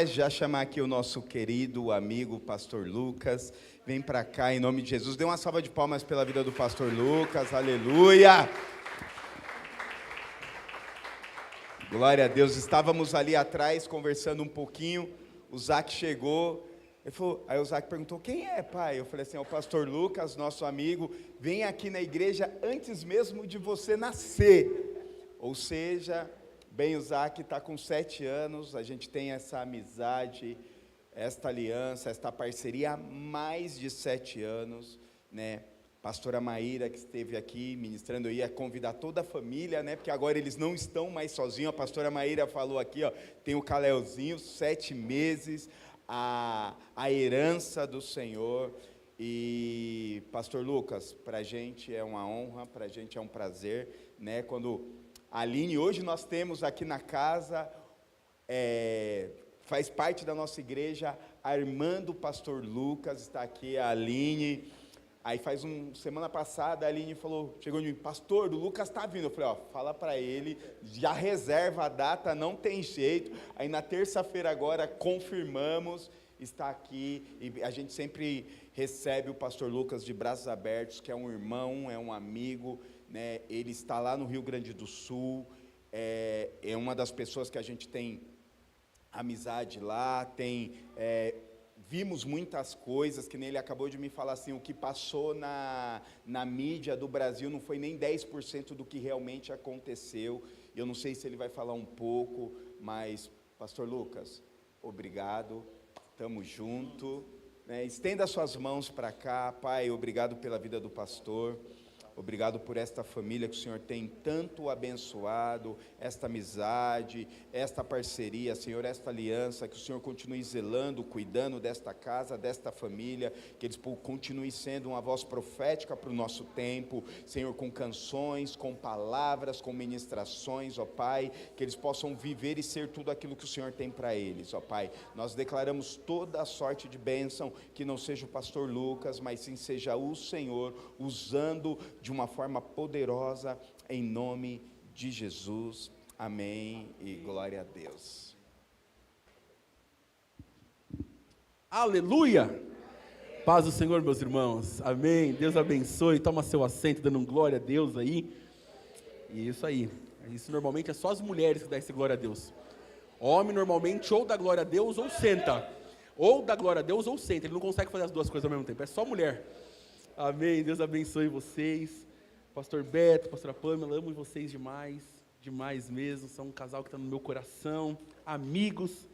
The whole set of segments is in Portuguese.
Já chamar aqui o nosso querido amigo pastor Lucas, vem para cá em nome de Jesus, dê uma salva de palmas pela vida do pastor Lucas, aleluia, glória a Deus. Estávamos ali atrás conversando um pouquinho, o Zac chegou, aí o Zac perguntou, quem é, pai? Eu falei assim, é o pastor Lucas, nosso amigo, vem aqui na igreja antes mesmo de você nascer, ou seja... Bem, o Zac está com 7 anos, a gente tem essa amizade, esta aliança, esta parceria há mais de 7 anos, né? Pastora Maíra, que esteve aqui ministrando, eu ia convidar toda a família, né? Porque agora eles não estão mais sozinhos, a pastora Maíra falou aqui, ó, tem o Caleuzinho, 7 meses, a herança do Senhor. E, pastor Lucas, para a gente é uma honra, para a gente é um prazer, né? Quando... Aline, hoje nós temos aqui na casa, faz parte da nossa igreja, a irmã do pastor Lucas, está aqui, a Aline. Aí semana passada a Aline chegou em mim, pastor, o Lucas está vindo. Eu falei, fala para ele, já reserva a data, não tem jeito. Aí na terça-feira agora confirmamos, está aqui, e a gente sempre recebe o pastor Lucas de braços abertos, que é um irmão, é um amigo, né? Ele está lá no Rio Grande do Sul, é uma das pessoas que a gente tem amizade lá, vimos muitas coisas, que nem ele acabou de me falar assim, o que passou na mídia do Brasil não foi nem 10% do que realmente aconteceu. Eu não sei se ele vai falar um pouco, mas, pastor Lucas, obrigado, estamos juntos, né? Estenda suas mãos para cá, pai, obrigado pela vida do pastor. Obrigado por esta família que o Senhor tem tanto abençoado, esta amizade, esta parceria, Senhor, esta aliança, que o Senhor continue zelando, cuidando desta casa, desta família, que eles continuem sendo uma voz profética para o nosso tempo, Senhor, com canções, com palavras, com ministrações, ó Pai, que eles possam viver e ser tudo aquilo que o Senhor tem para eles, ó Pai. Nós declaramos toda a sorte de bênção, que não seja o pastor Lucas, mas sim seja o Senhor, usando de uma forma poderosa, em nome de Jesus, amém e glória a Deus. Aleluia, paz do Senhor, meus irmãos, amém, Deus abençoe, toma seu assento, dando um glória a Deus aí, e isso normalmente é só as mulheres que dão esse glória a Deus, homem normalmente ou dá glória a Deus ou senta, ele não consegue fazer as duas coisas ao mesmo tempo, é só mulher. Amém, Deus abençoe vocês, pastor Beto, pastora Pamela, amo vocês demais, demais mesmo, são um casal que está no meu coração, amigos,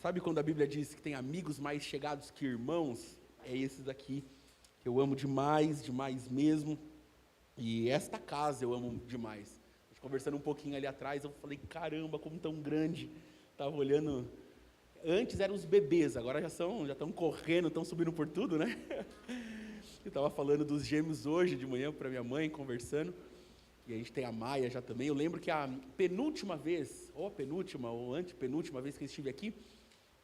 sabe quando a Bíblia diz que tem amigos mais chegados que irmãos? É esses aqui, que eu amo demais, demais mesmo, e esta casa eu amo demais. Conversando um pouquinho ali atrás, eu falei, caramba, como tão grande, estava olhando, antes eram os bebês, agora já estão correndo, estão subindo por tudo, né? Eu estava falando dos gêmeos hoje de manhã para minha mãe, conversando, e a gente tem a Maia já também. Eu lembro que a penúltima vez, ou antepenúltima vez que eu estive aqui,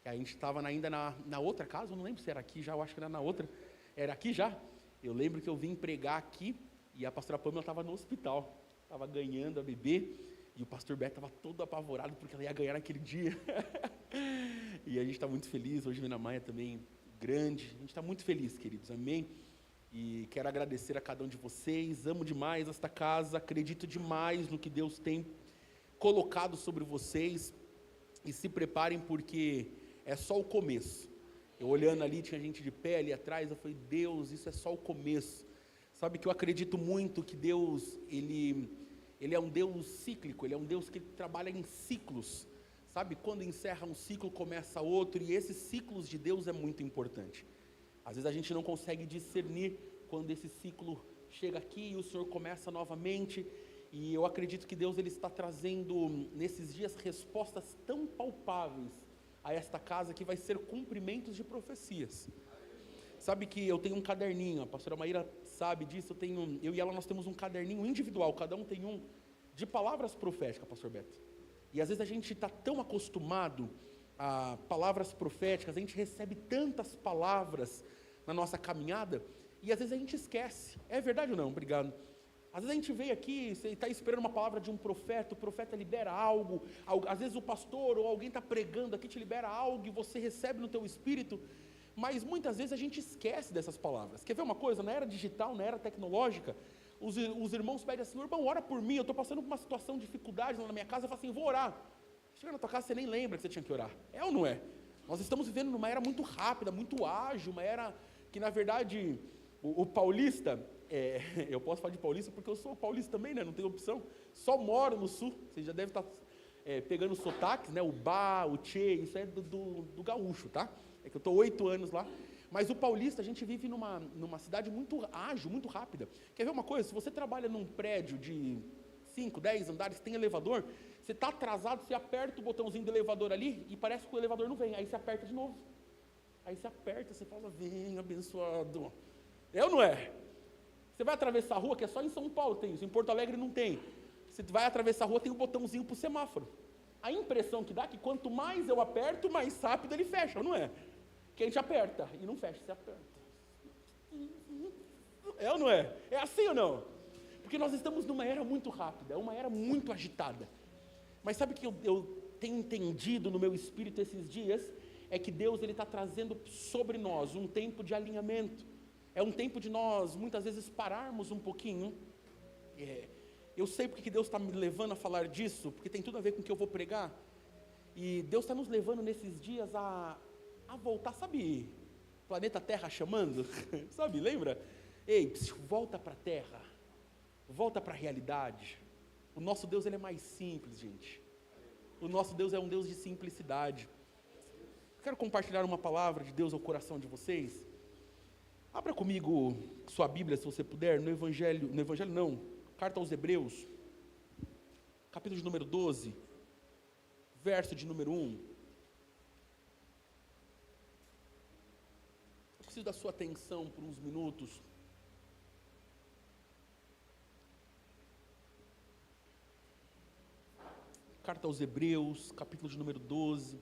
a gente estava ainda na outra casa, eu não lembro se era aqui já, eu acho que era na outra, era aqui já. Eu lembro que eu vim pregar aqui, e a pastora Pamela estava no hospital, estava ganhando a bebê, e o pastor Beto estava todo apavorado, porque ela ia ganhar naquele dia. E a gente está muito feliz, hoje vem a Maia também, grande, a gente está muito feliz, queridos, amém? E quero agradecer a cada um de vocês, amo demais esta casa, acredito demais no que Deus tem colocado sobre vocês, e se preparem porque é só o começo. Eu olhando ali, tinha gente de pé ali atrás, eu falei, Deus, isso é só o começo. Sabe que eu acredito muito que Deus, Ele é um Deus cíclico, Ele é um Deus que trabalha em ciclos. Sabe, quando encerra um ciclo, começa outro, e esses ciclos de Deus é muito importante. Às vezes a gente não consegue discernir quando esse ciclo chega aqui e o Senhor começa novamente, e eu acredito que Deus ele está trazendo nesses dias respostas tão palpáveis a esta casa que vai ser cumprimentos de profecias. Sabe que eu tenho um caderninho, a pastora Maíra sabe disso, eu e ela nós temos um caderninho individual, cada um tem um, de palavras proféticas, pastor Beto. E às vezes a gente está tão acostumado a palavras proféticas, a gente recebe tantas palavras na nossa caminhada, e às vezes a gente esquece. É verdade ou não? Obrigado. Às vezes a gente veio aqui, você está esperando uma palavra de um profeta, o profeta libera algo, às vezes o pastor ou alguém está pregando aqui, te libera algo e você recebe no teu espírito, mas muitas vezes a gente esquece dessas palavras. Quer ver uma coisa? Na era digital, na era tecnológica, os irmãos pedem assim: irmão, ora por mim, eu estou passando por uma situação de dificuldade lá na minha casa. Eu falo assim: vou orar. Chega na tua casa, você nem lembra que você tinha que orar. É ou não é? Nós estamos vivendo numa era muito rápida, muito ágil, uma era que, na verdade, o paulista, eu posso falar de paulista porque eu sou paulista também, né? Não tenho opção, só moro no sul. Você já deve estar pegando os sotaques, né? O ba, o tchê, isso é do gaúcho, tá? É que eu estou 8 anos lá. Mas o paulista, a gente vive numa cidade muito ágil, muito rápida. Quer ver uma coisa? Se você trabalha num prédio de 5, 10 andares, tem elevador, você está atrasado, você aperta o botãozinho do elevador ali e parece que o elevador não vem. Aí você aperta de novo. Aí você aperta, você fala: vem, abençoado. É ou não é? Você vai atravessar a rua, que é só em São Paulo tem isso, em Porto Alegre não tem. Você vai atravessar a rua, tem um botãozinho para o semáforo. A impressão que dá é que quanto mais eu aperto, mais rápido ele fecha, ou não é? Que a gente aperta e não fecha, você aperta. É ou não é? É assim ou não? Porque nós estamos numa era muito rápida, uma era muito agitada. Mas sabe o que eu tenho entendido no meu espírito esses dias? É que Deus está trazendo sobre nós um tempo de alinhamento. É um tempo de nós, muitas vezes, pararmos um pouquinho. Eu sei porque que Deus está me levando a falar disso, porque tem tudo a ver com o que eu vou pregar. E Deus está nos levando nesses dias a voltar, sabe, planeta Terra chamando? Sabe, lembra? Ei, volta para a Terra, volta para a realidade. O nosso Deus, ele é mais simples, gente. O nosso Deus é um Deus de simplicidade. Quero compartilhar uma palavra de Deus ao coração de vocês. Abra comigo sua Bíblia, se você puder, no Evangelho não, carta aos Hebreus, capítulo de número 12, verso de número 1. Eu preciso da sua atenção por uns minutos. Carta aos Hebreus, capítulo de número 12.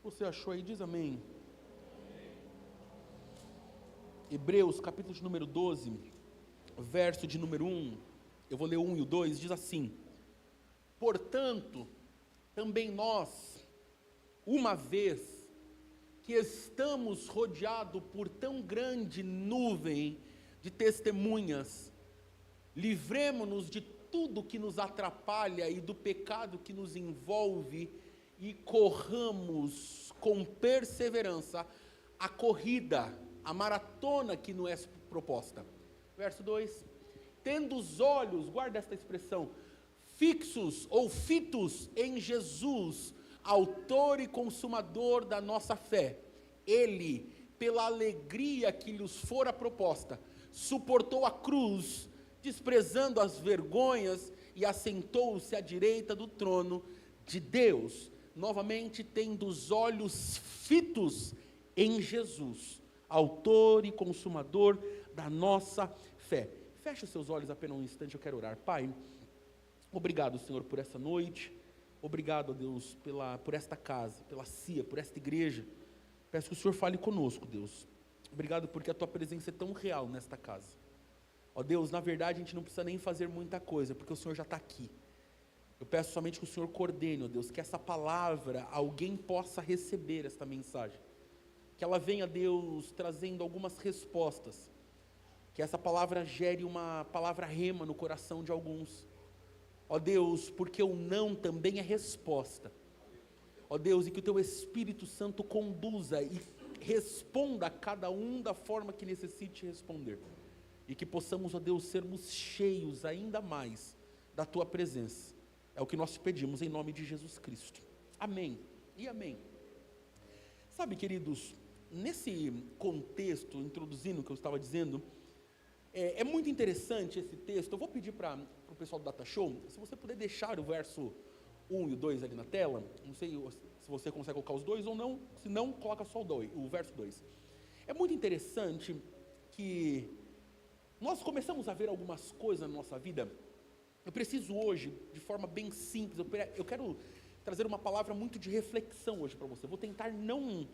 Você achou aí? Diz amém. Hebreus, capítulo de número 12, verso de número 1. Eu vou ler o 1 e o 2, diz assim: portanto, também nós, uma vez que estamos rodeados por tão grande nuvem de testemunhas, livremo-nos de tudo que nos atrapalha e do pecado que nos envolve e corramos com perseverança a corrida, a maratona que nos é proposta. Verso 2: tendo os olhos, guarda esta expressão, fixos ou fitos em Jesus, autor e consumador da nossa fé. Ele, pela alegria que lhes fora proposta, suportou a cruz, desprezando as vergonhas, e assentou-se à direita do trono de Deus. Novamente, tendo os olhos fitos em Jesus, autor e consumador da nossa fé. Feche os seus olhos apenas um instante, eu quero orar. Pai, obrigado, Senhor, por essa noite. Obrigado, a Deus, por esta casa, pela CIA, por esta igreja. Peço que o Senhor fale conosco, Deus. Obrigado porque a Tua presença é tão real nesta casa. Ó Deus, na verdade a gente não precisa nem fazer muita coisa, porque o Senhor já está aqui. Eu peço somente que o Senhor coordene, ó Deus, que essa palavra, alguém possa receber esta mensagem. Que ela venha, Deus, trazendo algumas respostas. Que essa palavra gere uma palavra rema no coração de alguns. Ó Deus, porque o não também é resposta. Ó Deus, e que o Teu Espírito Santo conduza e responda a cada um da forma que necessite responder. E que possamos, ó Deus, sermos cheios ainda mais da Tua presença. É o que nós te pedimos em nome de Jesus Cristo. Amém e amém. Sabe, queridos, nesse contexto, introduzindo o que eu estava dizendo, é muito interessante esse texto. Eu vou pedir para o pessoal do Data Show, se você puder deixar o verso 1 e o 2 ali na tela. Não sei se você consegue colocar os dois ou não, se não, coloca só o verso 2. É muito interessante que nós começamos a ver algumas coisas na nossa vida. Eu preciso hoje, de forma bem simples, eu quero trazer uma palavra muito de reflexão hoje para você. Vou tentar não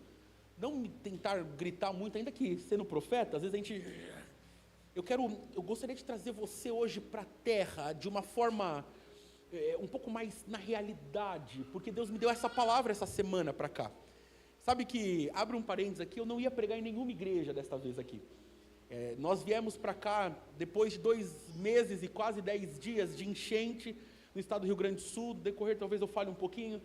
tentar gritar muito, ainda que sendo profeta, às vezes a gente... Eu gostaria de trazer você hoje para a terra de uma forma um pouco mais na realidade, porque Deus me deu essa palavra essa semana para cá. Sabe que, abre um parênteses aqui, eu não ia pregar em nenhuma igreja desta vez aqui. Nós viemos para cá depois de 2 meses e quase 10 dias de enchente no estado do Rio Grande do Sul. No decorrer, talvez eu fale um pouquinho.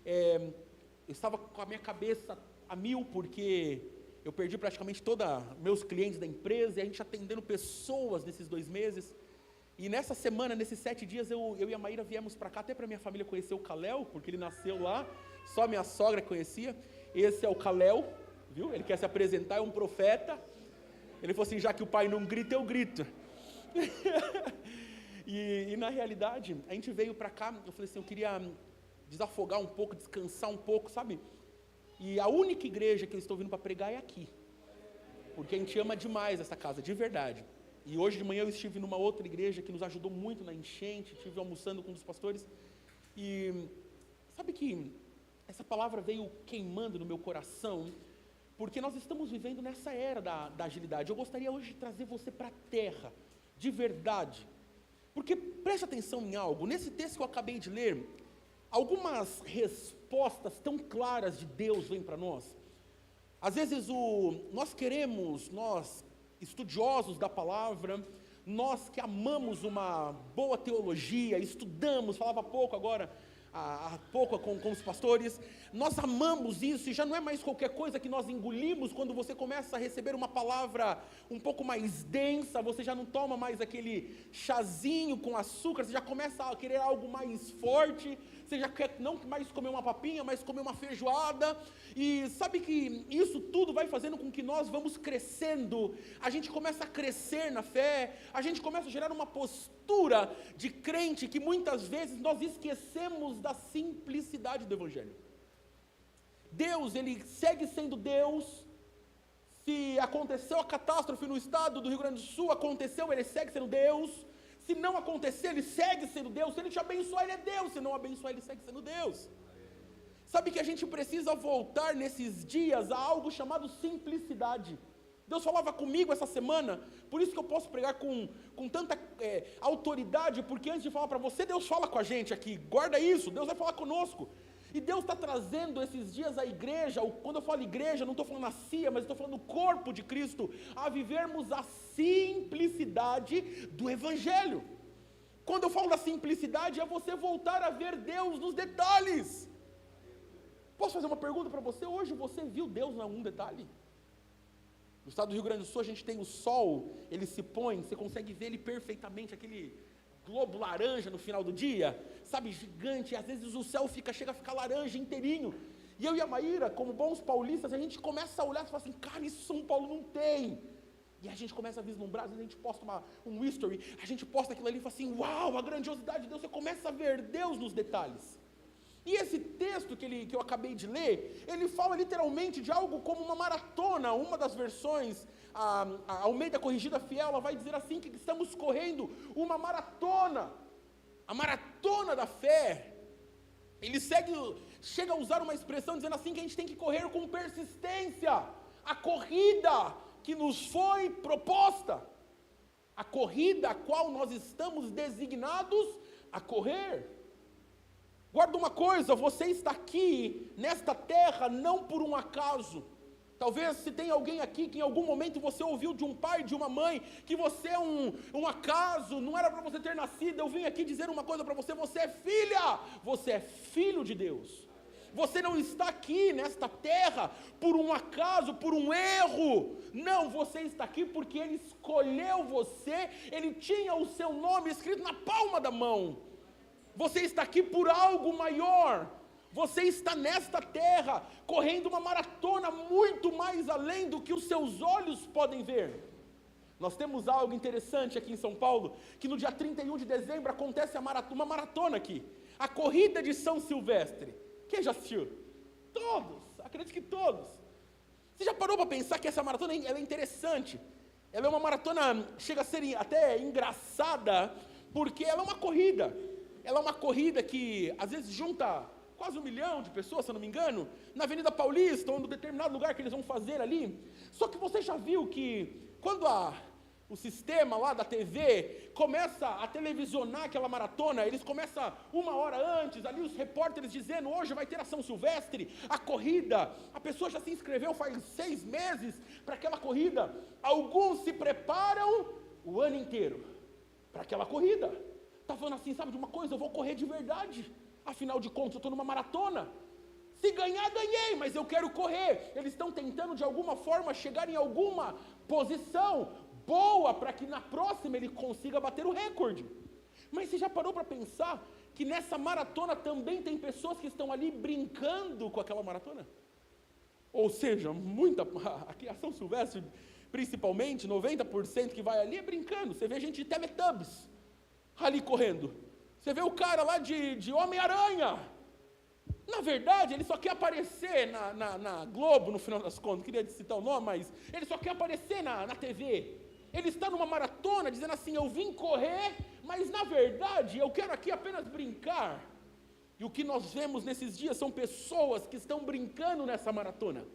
Eu estava com a minha cabeça a mil, porque eu perdi praticamente todos meus clientes da empresa, e a gente atendendo pessoas nesses 2 meses. E nessa semana, nesses 7 dias, eu e a Maíra viemos para cá, até para minha família conhecer o Caléu, porque ele nasceu lá, só minha sogra conhecia. Esse é o Caléu, viu? Ele quer se apresentar, é um profeta. Ele falou assim, já que o pai não grita, eu grito. e na realidade, a gente veio para cá, eu falei assim, eu queria desafogar um pouco, descansar um pouco, sabe? E a única igreja que eu estou vindo para pregar é aqui. Porque a gente ama demais essa casa, de verdade. E hoje de manhã eu estive numa outra igreja que nos ajudou muito na enchente, estive almoçando com um dos pastores. E sabe que essa palavra veio queimando no meu coração, porque nós estamos vivendo nessa era da agilidade. Eu gostaria hoje de trazer você para a terra, de verdade. Porque preste atenção em algo, nesse texto que eu acabei de ler, algumas respostas tão claras de Deus vêm para nós. Às vezes nós estudiosos da palavra, nós que amamos uma boa teologia, estudamos, falava pouco agora, há pouco com os pastores, nós amamos isso e já não é mais qualquer coisa que nós engolimos. Quando você começa a receber uma palavra um pouco mais densa, você já não toma mais aquele chazinho com açúcar, você já começa a querer algo mais forte, você já quer não mais comer uma papinha, mas comer uma feijoada. E sabe que isso tudo vai fazendo com que nós vamos crescendo, a gente começa a crescer na fé, a gente começa a gerar uma postura de crente que muitas vezes nós esquecemos da simplicidade do Evangelho. Deus, Ele segue sendo Deus. Se aconteceu a catástrofe no estado do Rio Grande do Sul, aconteceu, Ele segue sendo Deus. Se não acontecer, Ele segue sendo Deus. Se Ele te abençoar, Ele é Deus. Se não abençoar, Ele segue sendo Deus. Sabe que a gente precisa voltar nesses dias a algo chamado simplicidade. Deus falava comigo essa semana, por isso que eu posso pregar com tanta autoridade, porque antes de falar para você, Deus fala com a gente aqui, guarda isso, Deus vai falar conosco. E Deus está trazendo esses dias a igreja, quando eu falo igreja, não estou falando a CIA, mas estou falando o corpo de Cristo, a vivermos a simplicidade do Evangelho. Quando eu falo da simplicidade, é você voltar a ver Deus nos detalhes. Posso fazer uma pergunta para você? Hoje você viu Deus em algum detalhe? No estado do Rio Grande do Sul a gente tem o sol, ele se põe, você consegue ver ele perfeitamente, aquele globo laranja no final do dia, sabe, gigante, e às vezes o céu chega a ficar laranja inteirinho. E eu e a Maíra, como bons paulistas, a gente começa a olhar e fala assim, cara, isso São Paulo não tem. E a gente começa a vislumbrar, às vezes a gente posta um history, a gente posta aquilo ali e fala assim, uau, a grandiosidade de Deus, você começa a ver Deus nos detalhes. E esse texto que eu acabei de ler, ele fala literalmente de algo como uma maratona. Uma das versões, a Almeida Corrigida Fiel, ela vai dizer assim, que estamos correndo uma maratona, a maratona da fé. Ele chega a usar uma expressão dizendo assim, que a gente tem que correr com persistência, a corrida que nos foi proposta, a corrida a qual nós estamos designados a correr. Guarda uma coisa, você está aqui, nesta terra, não por um acaso. Talvez se tem alguém aqui que em algum momento você ouviu de um pai, de uma mãe, que você é um acaso, não era para você ter nascido. Eu vim aqui dizer uma coisa para você, você é filha, você é filho de Deus. Você não está aqui nesta terra por um acaso, por um erro. Não, você está aqui porque Ele escolheu você, Ele tinha o seu nome escrito na palma da mão. Você está aqui por algo maior. Você está nesta terra, correndo uma maratona muito mais além do que os seus olhos podem ver. Nós temos algo interessante aqui em São Paulo, que no dia 31 de dezembro acontece uma maratona aqui. A corrida de São Silvestre. Quem já assistiu? Todos, acredito que todos. Você já parou para pensar que essa maratona ela é interessante? Ela é uma maratona, chega a ser até engraçada, porque ela é uma corrida. Ela é uma corrida que, às vezes, junta quase 1 milhão de pessoas, se eu não me engano, na Avenida Paulista, ou em determinado lugar que eles vão fazer ali. Só que você já viu que, quando o sistema lá da TV começa a televisionar aquela maratona, eles começam 1 hora antes, ali os repórteres dizendo, hoje vai ter a São Silvestre, a corrida, a pessoa já se inscreveu faz 6 meses para aquela corrida, alguns se preparam o ano inteiro para aquela corrida, está falando assim, sabe de uma coisa, eu vou correr de verdade, afinal de contas eu estou numa maratona, se ganhar, ganhei, mas eu quero correr, eles estão tentando de alguma forma chegar em alguma posição boa para que na próxima ele consiga bater o recorde. Mas você já parou para pensar que nessa maratona também tem pessoas que estão ali brincando com aquela maratona? Ou seja, aqui a São Silvestre, principalmente, 90% que vai ali é brincando. Você vê gente de Teletubbies ali correndo. Você vê o cara lá de Homem-Aranha. Na verdade, ele só quer aparecer na Globo, no final das contas, não queria citar o nome, mas ele só quer aparecer na TV. Ele está numa maratona dizendo assim, eu vim correr, mas na verdade eu quero aqui apenas brincar. E o que nós vemos nesses dias são pessoas que estão brincando nessa maratona.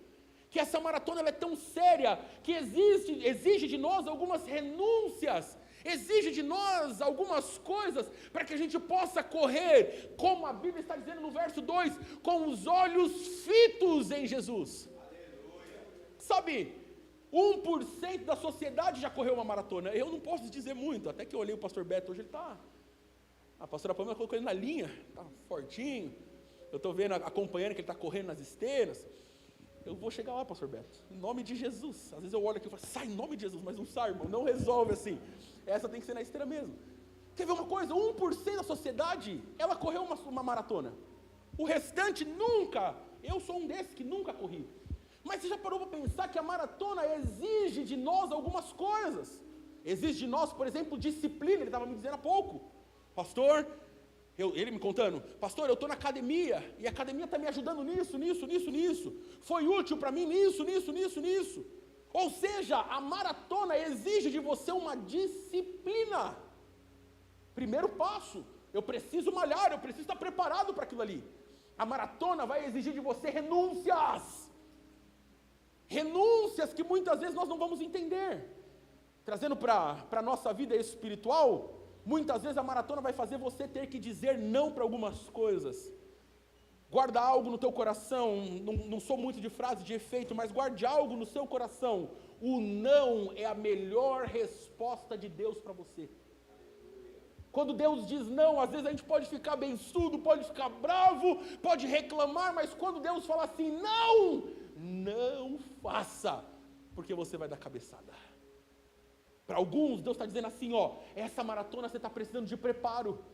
Que essa maratona ela é tão séria, que exige de nós algumas renúncias, exige de nós algumas coisas, para que a gente possa correr, como a Bíblia está dizendo no verso 2, com os olhos fitos em Jesus. Aleluia. Sabe, 1% da sociedade já correu uma maratona. Eu não posso dizer muito, até que eu olhei o pastor Beto, hoje ele está, a pastora Pamela colocou ele na linha, está fortinho, eu estou vendo, acompanhando que ele está correndo nas esteiras. Eu vou chegar lá, pastor Beto, em nome de Jesus. Às vezes eu olho aqui e falo, sai em nome de Jesus, mas não sai, irmão, não resolve assim. Essa tem que ser na esteira mesmo. Quer ver uma coisa? 1% da sociedade, ela correu uma maratona. O restante nunca, eu sou um desses que nunca corri. Mas você já parou para pensar que a maratona exige de nós algumas coisas? Exige de nós, por exemplo, disciplina, ele estava me dizendo há pouco. Pastor, ele me contando, pastor, eu estou na academia, e a academia está me ajudando nisso. Foi útil para mim nisso. Ou seja, a maratona exige de você uma disciplina. Primeiro passo, eu preciso malhar, eu preciso estar preparado para aquilo ali. A maratona vai exigir de você renúncias. Renúncias que muitas vezes nós não vamos entender. Trazendo para a nossa vida espiritual, muitas vezes a maratona vai fazer você ter que dizer não para algumas coisas. Guarda algo no teu coração, não sou muito de frase de efeito, mas guarde algo no seu coração. O não é a melhor resposta de Deus para você. Quando Deus diz não, às vezes a gente pode ficar bençudo, pode ficar bravo, pode reclamar, mas quando Deus fala assim, não faça, porque você vai dar cabeçada. Para alguns, Deus está dizendo assim, essa maratona você está precisando de preparo.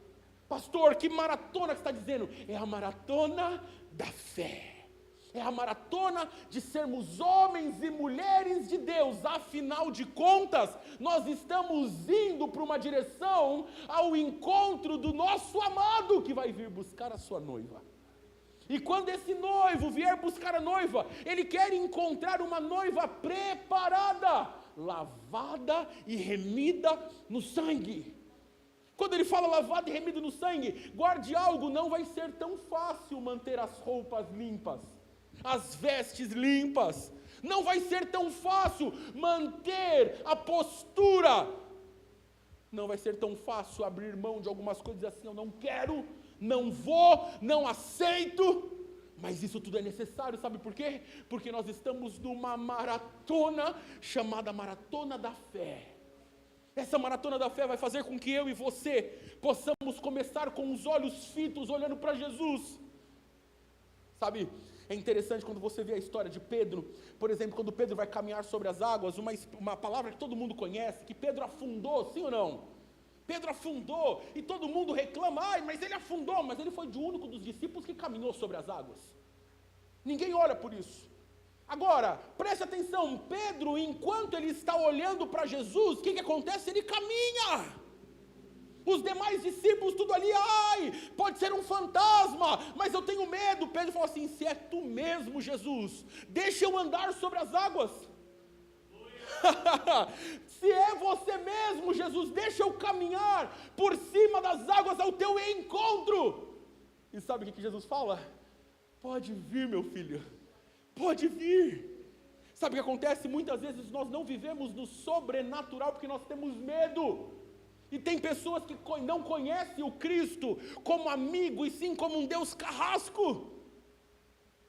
Pastor, que maratona que você está dizendo? É a maratona da fé. É a maratona de sermos homens e mulheres de Deus. Afinal de contas, nós estamos indo para uma direção ao encontro do nosso amado, que vai vir buscar a sua noiva. E quando esse noivo vier buscar a noiva, ele quer encontrar uma noiva preparada, lavada e remida no sangue. Quando ele fala lavada e remida no sangue, guarde algo, não vai ser tão fácil manter as roupas limpas, as vestes limpas. Não vai ser tão fácil manter a postura. Não vai ser tão fácil abrir mão de algumas coisas assim, eu não quero, não vou, não aceito. Mas isso tudo é necessário, sabe por quê? Porque nós estamos numa maratona chamada Maratona da Fé. Essa maratona da fé vai fazer com que eu e você possamos começar com os olhos fitos, olhando para Jesus. Sabe, é interessante quando você vê a história de Pedro, por exemplo, quando Pedro vai caminhar sobre as águas, uma palavra que todo mundo conhece, que Pedro afundou, sim ou não? Pedro afundou, e todo mundo reclama, mas ele afundou, mas ele foi o único dos discípulos que caminhou sobre as águas. Ninguém olha por isso. Agora, preste atenção, Pedro, enquanto ele está olhando para Jesus, o que acontece? Ele caminha. Os demais discípulos, tudo ali, pode ser um fantasma, mas eu tenho medo. Pedro falou assim, se é tu mesmo, Jesus, deixa eu andar sobre as águas. Se é você mesmo, Jesus, deixa eu caminhar por cima das águas ao teu encontro. E sabe o que Jesus fala? Pode vir, meu filho, pode vir. Sabe o que acontece? Muitas vezes nós não vivemos no sobrenatural porque nós temos medo. E tem pessoas que não conhecem o Cristo como amigo, e sim como um Deus carrasco.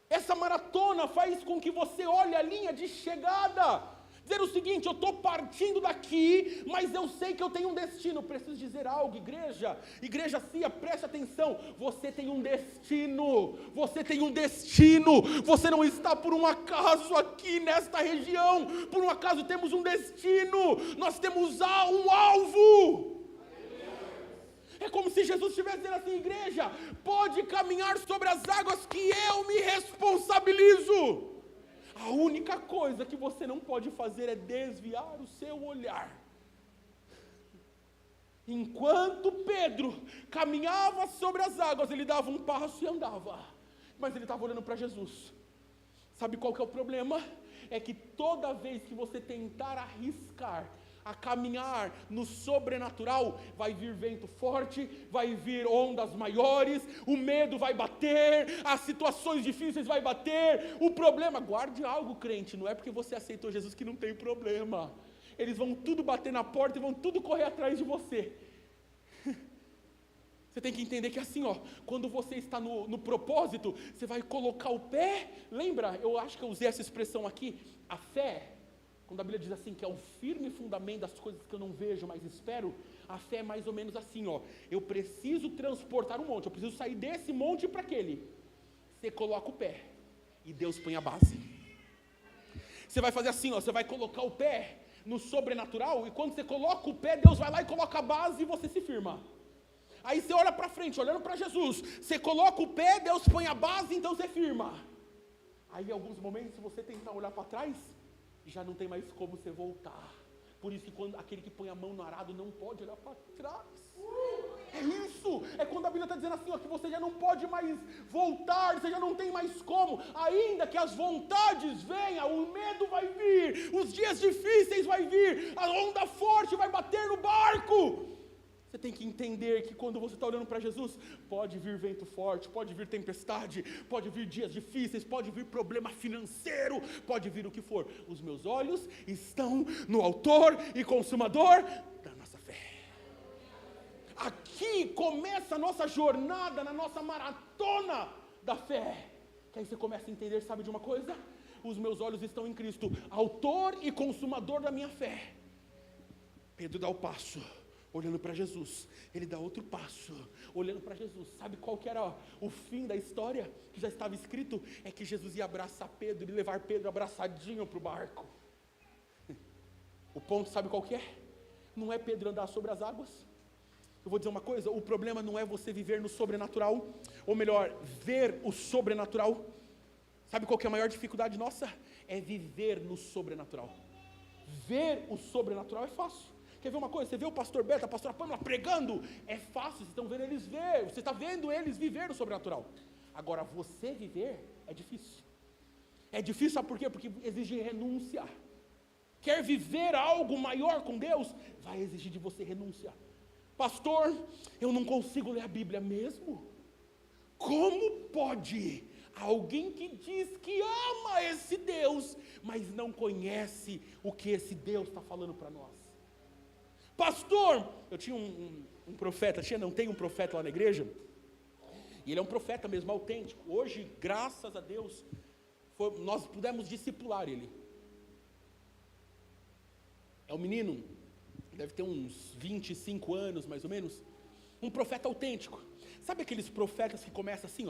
Essa maratona faz com que você olhe a linha de chegada. Dizer o seguinte: eu estou partindo daqui, mas eu sei que eu tenho um destino. Preciso dizer algo, igreja. Igreja Cia, preste atenção. Você tem um destino. Você tem um destino. Você não está por um acaso aqui nesta região. Por um acaso temos um destino. Nós temos um alvo. É como se Jesus estivesse dizendo assim: igreja, pode caminhar sobre as águas que eu me responsabilizo. A única coisa que você não pode fazer é desviar o seu olhar. Enquanto Pedro caminhava sobre as águas, ele dava um passo e andava, mas ele estava olhando para Jesus. Sabe qual que é o problema? É que toda vez que você tentar arriscar a caminhar no sobrenatural, vai vir vento forte, vai vir ondas maiores, o medo vai bater, as situações difíceis vai bater, o problema, guarde algo, crente, não é porque você aceitou Jesus que não tem problema, eles vão tudo bater na porta e vão tudo correr atrás de você. Você tem que entender que assim, quando você está no propósito, você vai colocar o pé, lembra, eu acho que eu usei essa expressão aqui, a fé, quando a Bíblia diz assim, que é o firme fundamento das coisas que eu não vejo, mas espero, a fé é mais ou menos assim, eu preciso transportar um monte, eu preciso sair desse monte para aquele. Você coloca o pé, e Deus põe a base. Você vai fazer assim, você vai colocar o pé no sobrenatural, e quando você coloca o pé, Deus vai lá e coloca a base e você se firma. Aí você olha para frente, olhando para Jesus, você coloca o pé, Deus põe a base, então você firma. Aí em alguns momentos, se você tentar olhar para trás, já não tem mais como você voltar. Por isso que quando aquele que põe a mão no arado não pode olhar para trás. É isso, é quando a Bíblia está dizendo assim, que você já não pode mais voltar, você já não tem mais como, ainda que as vontades venham, o medo vai vir, os dias difíceis vai vir, a onda forte vai bater no barco. Você tem que entender que quando você está olhando para Jesus, pode vir vento forte, pode vir tempestade, pode vir dias difíceis, pode vir problema financeiro, pode vir o que for. Os meus olhos estão no autor e consumador da nossa fé. Aqui começa a nossa jornada, na nossa maratona da fé. Que aí você começa a entender, sabe de uma coisa? Os meus olhos estão em Cristo, autor e consumador da minha fé. Pedro dá o passo, olhando para Jesus, ele dá outro passo, olhando para Jesus. Sabe qual que era o fim da história? Que já estava escrito, é que Jesus ia abraçar Pedro e levar Pedro abraçadinho para o barco. O ponto sabe qual que é? Não é Pedro andar sobre as águas. Eu vou dizer uma coisa, o problema não é você viver no sobrenatural, ou melhor, ver o sobrenatural. Sabe qual que é a maior dificuldade nossa? É viver no sobrenatural. Ver o sobrenatural é fácil. Quer ver uma coisa? Você vê o pastor Beto, a pastora Pâmela pregando, é fácil, vocês estão vendo eles ver, você está vendo eles viver no sobrenatural. Agora, você viver é difícil. É difícil, sabe por quê? Porque exige renúncia. Quer viver algo maior com Deus? Vai exigir de você renúncia. Pastor, eu não consigo ler a Bíblia mesmo? Como pode alguém que diz que ama esse Deus, mas não conhece o que esse Deus está falando para nós? Pastor, eu tinha um profeta, tem um profeta lá na igreja, e ele é um profeta mesmo, autêntico. Hoje, graças a Deus, nós pudemos discipular ele. É um menino, deve ter uns 25 anos mais ou menos, um profeta autêntico. Sabe aqueles profetas que começam assim,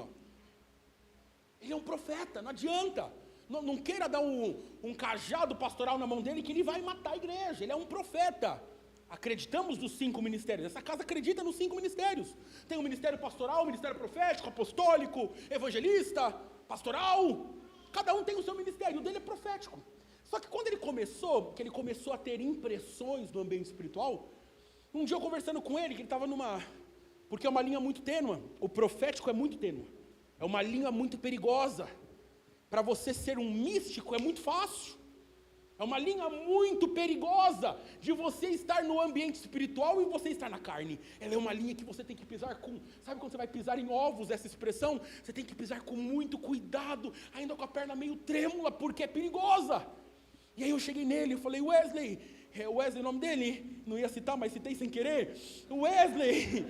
Ele é um profeta, não adianta. Não queira dar um cajado pastoral na mão dele que ele vai matar a igreja, ele é um profeta. Acreditamos nos 5 ministérios, essa casa acredita nos 5 ministérios. Tem o ministério pastoral, o ministério profético, apostólico, evangelista, pastoral. Cada um tem o seu ministério, o dele é profético. Só que quando ele começou a ter impressões do ambiente espiritual, um dia eu conversando com ele, que ele estava porque é uma linha muito tênue, o profético é muito tênue, é uma linha muito perigosa. Para você ser um místico é muito fácil, É uma linha muito perigosa de você estar no ambiente espiritual e você estar na carne. Ela é uma linha que você tem que pisar com... Sabe quando você vai pisar em ovos, essa expressão? Você tem que pisar com muito cuidado, ainda com a perna meio trêmula, porque é perigosa. E aí eu cheguei nele, eu falei, Wesley, é o nome dele, não ia citar, mas citei sem querer. Wesley,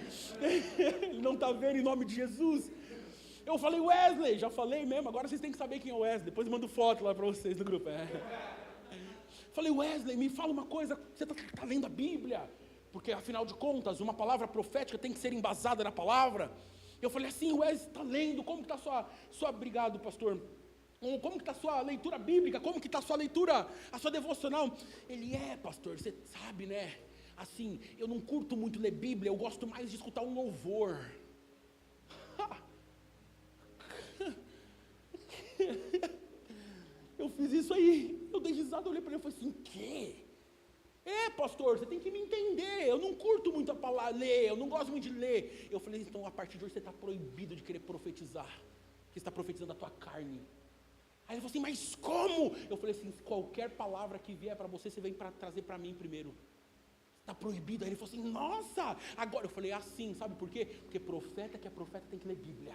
ele não está vendo em nome de Jesus. Eu falei, Wesley, já falei mesmo, agora vocês têm que saber quem é o Wesley, depois eu mando foto lá para vocês do grupo. Falei, Wesley, me fala uma coisa, você está lendo a Bíblia? Porque, afinal de contas, uma palavra profética tem que ser embasada na palavra. Eu falei assim, Wesley, está lendo, como que está obrigado, pastor, como que está a sua leitura bíblica, como que está a sua leitura, a sua devocional? Ele, pastor, você sabe, né, assim, eu não curto muito ler Bíblia, eu gosto mais de escutar um louvor. Eu fiz isso aí, eu dei risada, olhei para ele e falei assim, quê? Pastor, você tem que me entender, eu não curto muito a palavra, ler, eu não gosto muito de ler. Eu falei, então a partir de hoje você está proibido de querer profetizar, você está profetizando a tua carne. Aí ele falou assim, mas como? Eu falei assim, qualquer palavra que vier para você, você vem para trazer para mim primeiro. Está proibido. Aí ele falou assim, nossa, agora. Eu falei, assim, sabe por quê? Porque profeta que é profeta tem que ler Bíblia.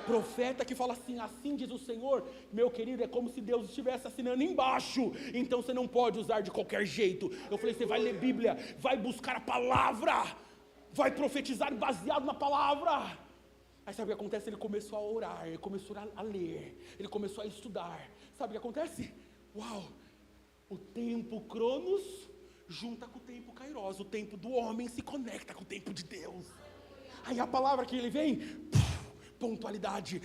Profeta que fala assim, assim diz o Senhor, meu querido, é como se Deus estivesse assinando embaixo, então você não pode usar de qualquer jeito. Eu falei, você vai ler Bíblia, vai buscar a palavra, vai profetizar baseado na palavra. Aí sabe o que acontece? Ele começou a orar, ele começou a ler, ele começou a estudar. Sabe o que acontece? Uau, o tempo Cronos junta com o tempo Kairos, o tempo do homem se conecta com o tempo de Deus. Aí a palavra que ele vem, pontualidade,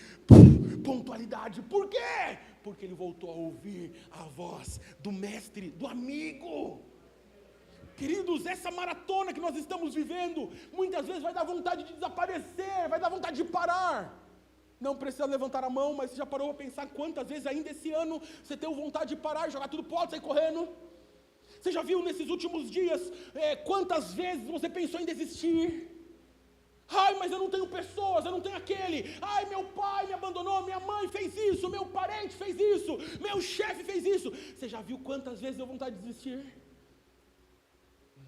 pontualidade. Por quê? Porque ele voltou a ouvir a voz do mestre, do amigo. Queridos, essa maratona que nós estamos vivendo, muitas vezes vai dar vontade de desaparecer, vai dar vontade de parar. Não precisa levantar a mão, mas você já parou para pensar quantas vezes ainda esse ano você teve vontade de parar, jogar tudo pro alto, sair correndo? Você já viu nesses últimos dias quantas vezes você pensou em desistir? Ai, mas eu não tenho pessoas, eu não tenho aquele. Ai, meu pai me abandonou, minha mãe fez isso, meu parente fez isso, meu chefe fez isso. Você já viu quantas vezes deu vontade de desistir?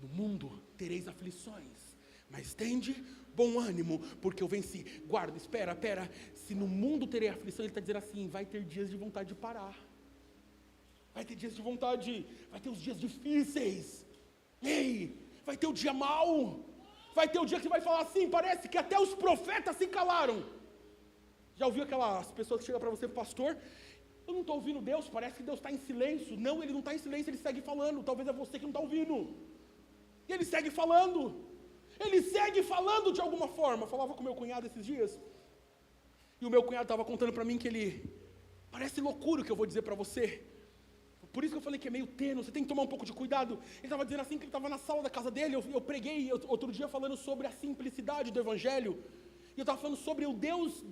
No mundo tereis aflições, mas tende bom ânimo, porque eu venci. Guarda, espera, se no mundo terei aflição, ele está dizendo assim, vai ter dias de vontade de parar. Vai ter dias de vontade, vai ter os dias difíceis. Ei, vai ter o dia mau. Vai ter o dia que você vai falar assim, parece que até os profetas se calaram. Já ouviu aquelas pessoas que chegam para você, pastor, eu não estou ouvindo Deus, parece que Deus está em silêncio. Não, ele não está em silêncio, ele segue falando, talvez é você que não está ouvindo. E ele segue falando de alguma forma. Eu falava com meu cunhado esses dias, e o meu cunhado estava contando para mim que ele, parece loucura o que eu vou dizer para você, por isso que eu falei que é meio tênue, você tem que tomar um pouco de cuidado. Ele estava dizendo assim que ele estava na sala da casa dele, eu preguei outro dia falando sobre a simplicidade do Evangelho, e eu estava falando sobre o Deus,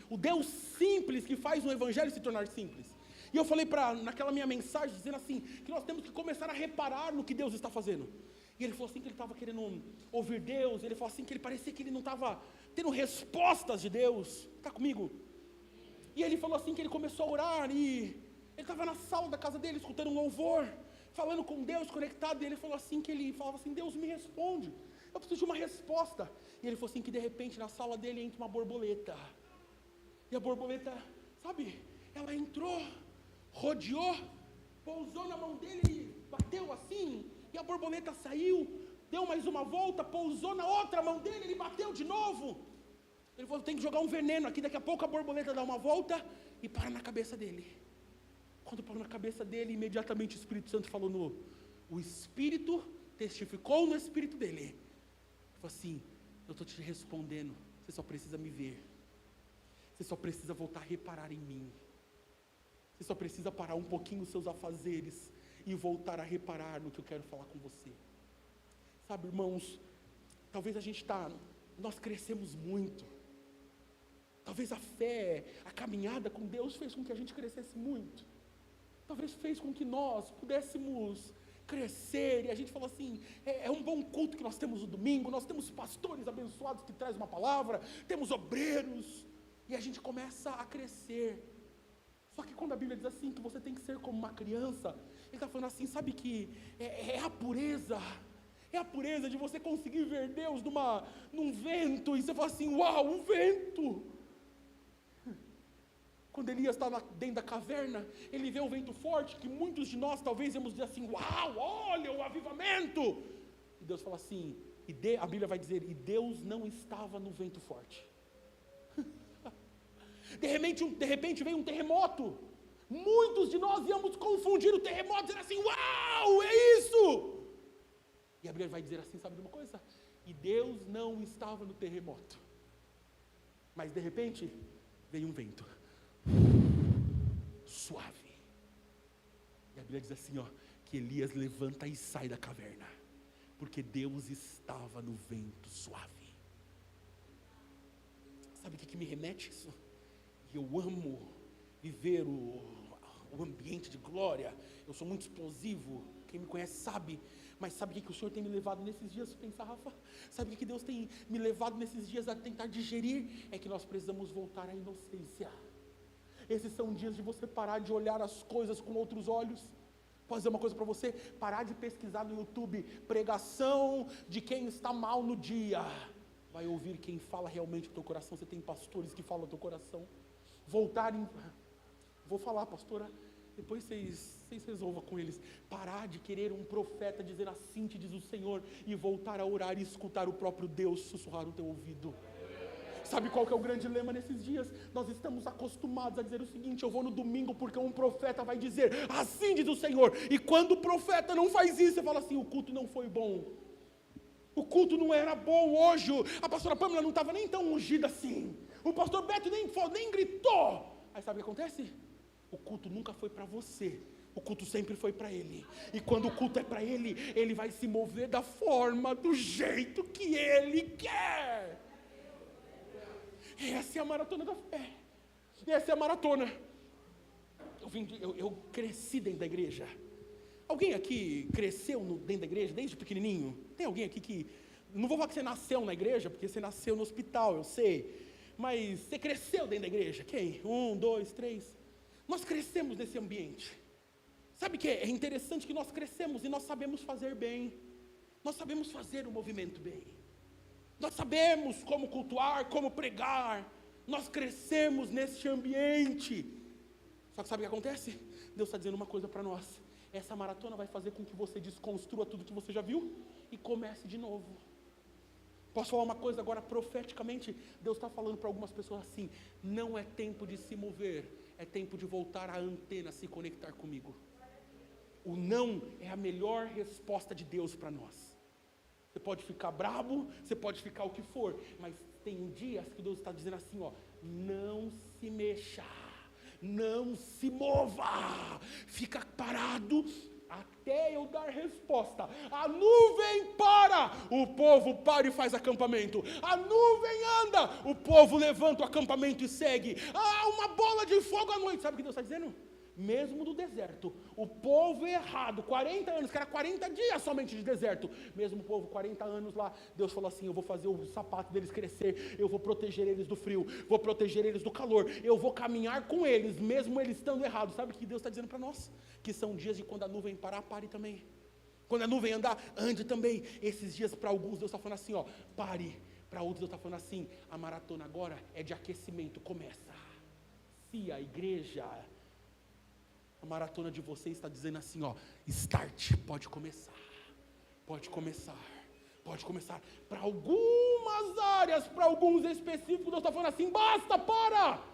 o Deus simples que faz o Evangelho se tornar simples. E eu falei naquela minha mensagem, dizendo assim, que nós temos que começar a reparar no que Deus está fazendo. E ele falou assim que ele estava querendo ouvir Deus, ele falou assim que ele parecia que ele não estava tendo respostas de Deus. Está comigo? E ele falou assim que ele começou a orar e ele estava na sala da casa dele, escutando um louvor, falando com Deus, conectado, e ele falou assim, que ele falava assim, Deus me responde, eu preciso de uma resposta. E ele falou assim, que de repente na sala dele entra uma borboleta, e a borboleta, sabe, ela entrou, rodeou, pousou na mão dele, bateu assim, e a borboleta saiu, deu mais uma volta, pousou na outra mão dele, ele bateu de novo. Ele falou, tem que jogar um veneno aqui, daqui a pouco a borboleta dá uma volta, e para na cabeça dele. Quando parou na cabeça dele, imediatamente o Espírito Santo falou o Espírito testificou no Espírito dele. Ele falou assim, eu estou te respondendo, você só precisa me ver. Você só precisa voltar a reparar em mim. Você só precisa parar um pouquinho os seus afazeres e voltar a reparar no que eu quero falar com você. Sabe, irmãos, talvez nós crescemos muito. Talvez a fé, a caminhada com Deus fez com que a gente crescesse muito. Talvez fez com que nós pudéssemos crescer, e a gente falou assim, é um bom culto que nós temos no domingo, nós temos pastores abençoados que trazem uma palavra, temos obreiros, e a gente começa a crescer. Só que quando a Bíblia diz assim, que você tem que ser como uma criança, ele está falando assim, sabe que é a pureza de você conseguir ver Deus num vento, e você fala assim, uau, um vento. Quando Elias estava dentro da caverna, ele vê um vento forte, que muitos de nós talvez íamos dizer assim, uau, olha o avivamento. E Deus fala assim, a Bíblia vai dizer, e Deus não estava no vento forte. De repente veio um terremoto. Muitos de nós íamos confundir o terremoto, dizendo assim, uau, é isso. E a Bíblia vai dizer assim, sabe de uma coisa? E Deus não estava no terremoto. Mas de repente, veio um vento suave. E a Bíblia diz assim, que Elias levanta e sai da caverna, porque Deus estava no vento suave. Sabe o que me remete isso? Eu amo viver o ambiente de glória. Eu sou muito explosivo, quem me conhece sabe. Mas sabe o que o Senhor tem me levado nesses dias? Pensa, Rafa, sabe o que Deus tem me levado nesses dias a tentar digerir? É que nós precisamos voltar à inocência. Esses são dias de você parar de olhar as coisas com outros olhos. Posso dizer uma coisa para você? Parar de pesquisar no YouTube pregação de quem está mal no dia. Vai ouvir quem fala realmente o teu coração. Você tem pastores que falam o teu coração. Vou falar, pastora, depois vocês resolvam com eles. Parar de querer um profeta dizer assim te diz o Senhor, e voltar a orar e escutar o próprio Deus sussurrar no teu ouvido. Sabe qual que é o grande lema nesses dias? Nós estamos acostumados a dizer o seguinte, eu vou no domingo porque um profeta vai dizer, assim diz o Senhor, e quando o profeta não faz isso, você fala assim, o culto não foi bom, o culto não era bom hoje, a pastora Pâmela não estava nem tão ungida assim, o pastor Beto nem gritou. Aí sabe o que acontece? O culto nunca foi para você, o culto sempre foi para Ele, e quando o culto é para Ele, Ele vai se mover da forma, do jeito que Ele quer. Essa é a maratona da fé. Essa é a maratona. Eu cresci dentro da igreja. Alguém aqui cresceu dentro da igreja desde pequenininho? Tem alguém aqui que... Não vou falar que você nasceu na igreja, porque você nasceu no hospital, eu sei. Mas você cresceu dentro da igreja? Quem? 1, 2, 3. Nós crescemos nesse ambiente. Sabe o que é? É interessante que nós crescemos e nós sabemos fazer bem. Nós sabemos fazer o movimento bem. Nós sabemos como cultuar, como pregar. Nós crescemos nesse ambiente. Só que sabe o que acontece? Deus está dizendo uma coisa para nós. Essa maratona vai fazer com que você desconstrua tudo que você já viu e comece de novo. Posso falar uma coisa agora profeticamente? Deus está falando para algumas pessoas assim, não é tempo de se mover, é tempo de voltar à antena, se conectar comigo. O não é a melhor resposta de Deus para nós. Você pode ficar brabo, você pode ficar o que for, mas tem dias que Deus está dizendo assim, não se mexa, não se mova, fica parado até eu dar resposta. A nuvem para, o povo para e faz acampamento. A nuvem anda, o povo levanta o acampamento e segue. Uma bola de fogo à noite. Sabe o que Deus está dizendo? Mesmo do deserto, o povo errado, 40 anos, que era 40 dias somente de deserto, mesmo o povo 40 anos lá, Deus falou assim, eu vou fazer o sapato deles crescer, eu vou proteger eles do frio, vou proteger eles do calor, eu vou caminhar com eles, mesmo eles estando errados. Sabe o que Deus está dizendo para nós? Que são dias de quando a nuvem parar, pare também, quando a nuvem andar, ande também. Esses dias para alguns Deus está falando assim, pare, para outros Deus está falando assim, a maratona agora é de aquecimento, começa. Se a igreja... A maratona de vocês está dizendo assim, start, pode começar, pode começar, pode começar. Para algumas áreas, para alguns específicos, Deus está falando assim, basta, para.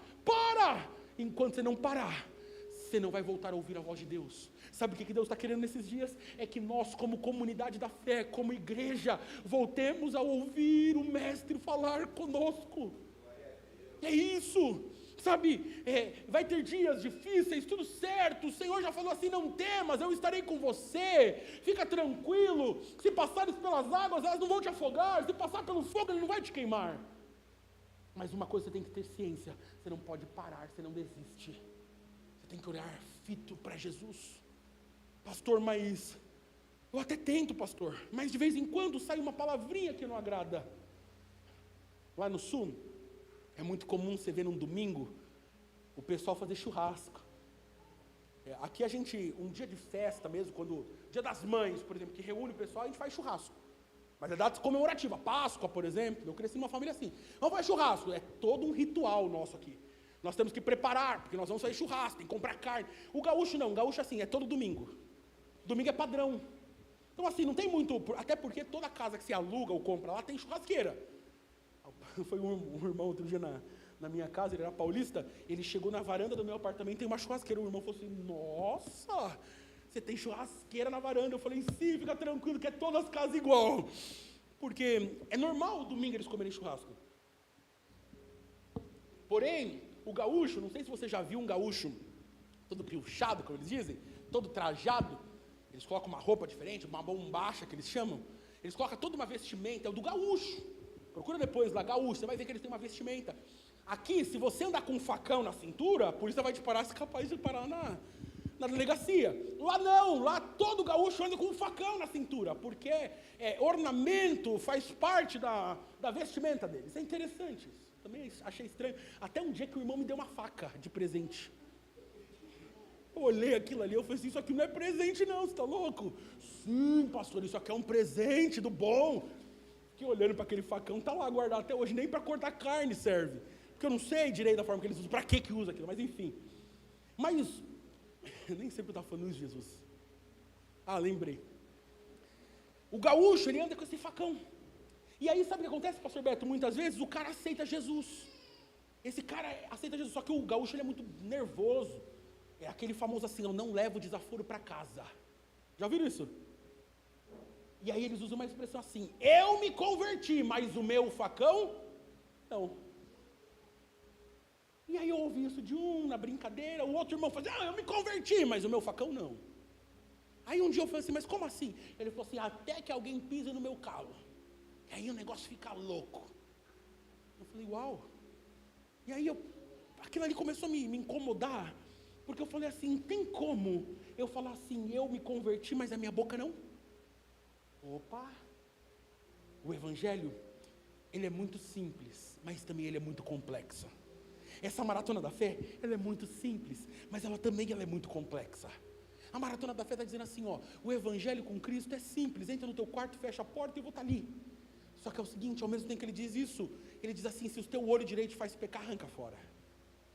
Enquanto você não parar, você não vai voltar a ouvir a voz de Deus. Sabe o que Deus está querendo nesses dias? É que nós, como comunidade da fé, como igreja, voltemos a ouvir o Mestre falar conosco. É isso. Sabe, vai ter dias difíceis, tudo certo, o Senhor já falou assim, não temas, eu estarei com você, fica tranquilo, se passares pelas águas, elas não vão te afogar, se passar pelo fogo, ele não vai te queimar. Mas uma coisa você tem que ter ciência, você não pode parar, você não desiste, você tem que olhar fito para Jesus. Pastor, mas, eu até tento, pastor, mas de vez em quando sai uma palavrinha que não agrada. Lá no sul, é muito comum você ver num domingo o pessoal fazer churrasco. Aqui a gente, um dia de festa mesmo, dia das mães, por exemplo, que reúne o pessoal, a gente faz churrasco. Mas é data comemorativa, Páscoa, por exemplo, eu cresci numa família assim. Vamos fazer churrasco, é todo um ritual nosso aqui. Nós temos que preparar, porque nós vamos fazer churrasco, tem que comprar carne. O gaúcho não, o gaúcho assim, é todo domingo. Domingo é padrão. Então assim, não tem muito, até porque toda casa que se aluga ou compra lá tem churrasqueira. Foi um irmão outro dia na minha casa, ele era paulista, ele chegou na varanda do meu apartamento, tem uma churrasqueira. O irmão falou assim, nossa, você tem churrasqueira na varanda? Eu falei, sim, fica tranquilo, que é todas as casas igual. Porque é normal domingo eles comerem churrasco. Porém, o gaúcho, não sei se você já viu um gaúcho todo piochado, como eles dizem, todo trajado, eles colocam uma roupa diferente, uma bombacha que eles chamam, eles colocam toda uma vestimenta, é o do gaúcho. Procura depois lá, gaúcho, você vai ver que eles têm uma vestimenta. Aqui, se você andar com um facão na cintura, a polícia vai te parar, se capaz de parar na delegacia. Lá não, lá todo gaúcho anda com um facão na cintura, porque ornamento faz parte da vestimenta deles. É interessante isso. Também achei estranho. Até um dia que o irmão me deu uma faca de presente. Eu olhei aquilo ali, eu falei assim, isso aqui não é presente não, você está louco? Sim, pastor, isso aqui é um presente do bom. Fiquei olhando para aquele facão, está lá guardado até hoje, nem para cortar carne serve. Porque eu não sei direito da forma que eles usam, para que usa aquilo, mas enfim. Mas, eu nem sempre estava falando isso, Jesus. Ah, lembrei. O gaúcho, ele anda com esse facão. E aí, sabe o que acontece, pastor Beto? Muitas vezes o cara aceita Jesus. Esse cara aceita Jesus, só que o gaúcho ele é muito nervoso. É aquele famoso assim, eu não levo desaforo para casa. Já ouviram isso? E aí eles usam uma expressão assim, eu me converti, mas o meu facão, não. E aí eu ouvi isso de um na brincadeira, o outro irmão falou assim, eu me converti, mas o meu facão não. Aí um dia eu falei assim, mas como assim? Ele falou assim, até que alguém pisa no meu calo. E aí o negócio fica louco. Eu falei, uau. E aí aquilo ali começou a me incomodar, porque eu falei assim, tem como eu falar assim, eu me converti, mas a minha boca não? Opa! O evangelho, ele é muito simples, mas também ele é muito complexo. Essa maratona da fé, ela é muito simples, mas ela também é muito complexa. A maratona da fé está dizendo assim, o evangelho com Cristo é simples, entra no teu quarto, fecha a porta e eu vou estar ali. Só que é o seguinte, ao mesmo tempo que ele diz isso, ele diz assim, se o teu olho direito te faz pecar, arranca fora.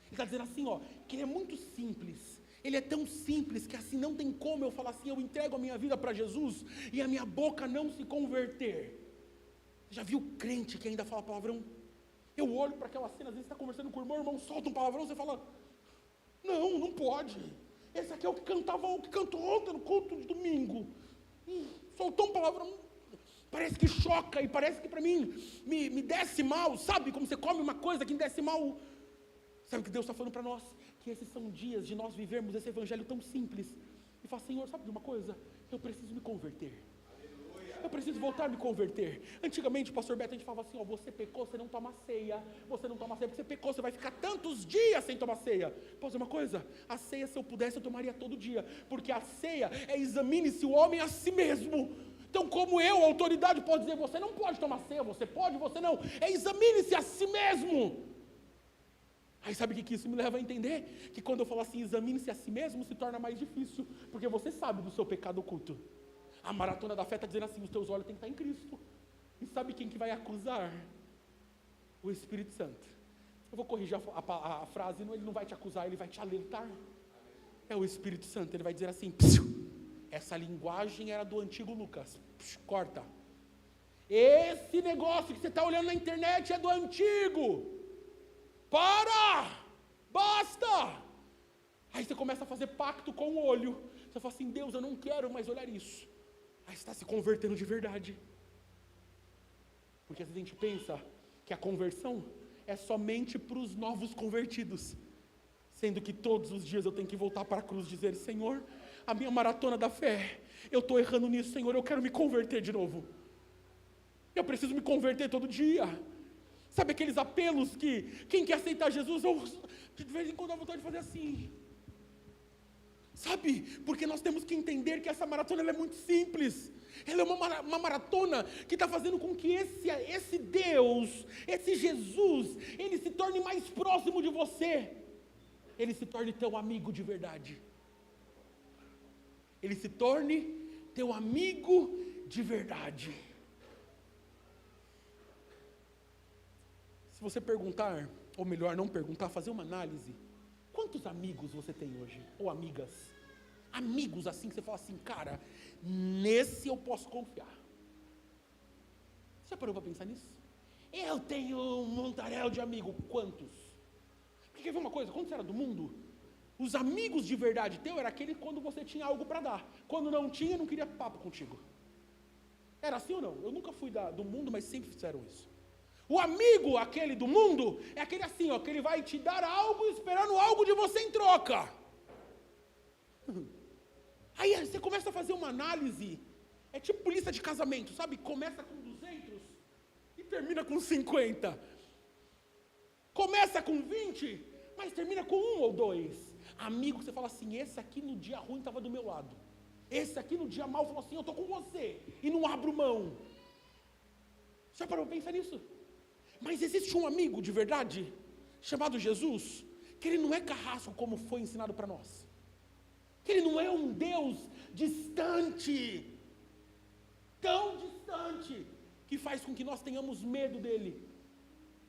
Ele está dizendo assim, que ele é muito simples. Ele é tão simples que assim não tem como eu falar assim, eu entrego a minha vida para Jesus e a minha boca não se converter. Você já viu crente que ainda fala palavrão? Eu olho para aquela cena, às vezes você está conversando com o irmão solta um palavrão, você fala, não pode. Esse aqui é o que cantou ontem no culto de domingo. Soltou um palavrão, parece que choca e parece que para mim me desce mal, sabe? Como você come uma coisa que me desce mal. Sabe o que Deus está falando para nós? Que esses são dias de nós vivermos esse evangelho tão simples. E fala, Senhor, sabe de uma coisa? Eu preciso me converter. Eu preciso voltar a me converter. Antigamente, o pastor Beto, a gente falava assim, você pecou, você não toma ceia. Você não toma ceia, porque você pecou, você vai ficar tantos dias sem tomar ceia. Posso dizer uma coisa? A ceia, se eu pudesse, eu tomaria todo dia. Porque a ceia examine-se o homem a si mesmo. Então, como eu, a autoridade, posso dizer, você não pode tomar ceia, você pode, você não. Examine-se a si mesmo. Aí sabe o que isso me leva a entender? Que quando eu falo assim, examine-se a si mesmo, se torna mais difícil, porque você sabe do seu pecado oculto. A maratona da fé está dizendo assim, os teus olhos têm que estar em Cristo. E sabe quem que vai acusar? O Espírito Santo. Eu vou corrigir a frase, ele não vai te acusar, ele vai te alertar. É o Espírito Santo, ele vai dizer assim, essa linguagem era do antigo Lucas, corta. Esse negócio que você está olhando na internet é do antigo. Para! Basta! Aí você começa a fazer pacto com o olho. Você fala assim, Deus, eu não quero mais olhar isso. Aí você está se convertendo de verdade. Porque às vezes a gente pensa que a conversão é somente para os novos convertidos. Sendo que todos os dias eu tenho que voltar para a cruz e dizer, Senhor, a minha maratona da fé, eu estou errando nisso, Senhor, eu quero me converter de novo. Eu preciso me converter todo dia. Sabe aqueles apelos que quem quer aceitar Jesus, de vez em quando eu vontade de fazer assim. Sabe? Porque nós temos que entender que essa maratona ela é muito simples. Ela é uma maratona que está fazendo com que esse Deus, esse Jesus, ele se torne mais próximo de você. Ele se torne teu amigo de verdade. ele se torne teu amigo de verdade. Se você perguntar, ou melhor, não perguntar, fazer uma análise, quantos amigos você tem hoje? Ou amigas? Amigos assim, que você fala assim, cara, nesse eu posso confiar. Você já parou para pensar nisso? Eu tenho um montaréu de amigo, quantos? Porque quer ver uma coisa, quando você era do mundo, os amigos de verdade teu era aquele quando você tinha algo para dar. Quando não tinha, não queria papo contigo. Era assim ou não? Eu nunca fui do mundo, mas sempre fizeram isso. O amigo, aquele do mundo, é aquele assim, ó, que ele vai te dar algo esperando algo de você em troca. Aí você começa a fazer uma análise, é tipo lista de casamento, sabe? Começa com 200 e termina com 50. Começa com 20, mas termina com 1 ou 2. Amigo que você fala assim, esse aqui no dia ruim estava do meu lado. Esse aqui no dia mal falou assim, eu estou com você. E não abro mão. Já parou para pensar nisso? Mas existe um amigo de verdade, chamado Jesus, que ele não é carrasco como foi ensinado para nós. Que ele não é um Deus distante, tão distante, que faz com que nós tenhamos medo dele.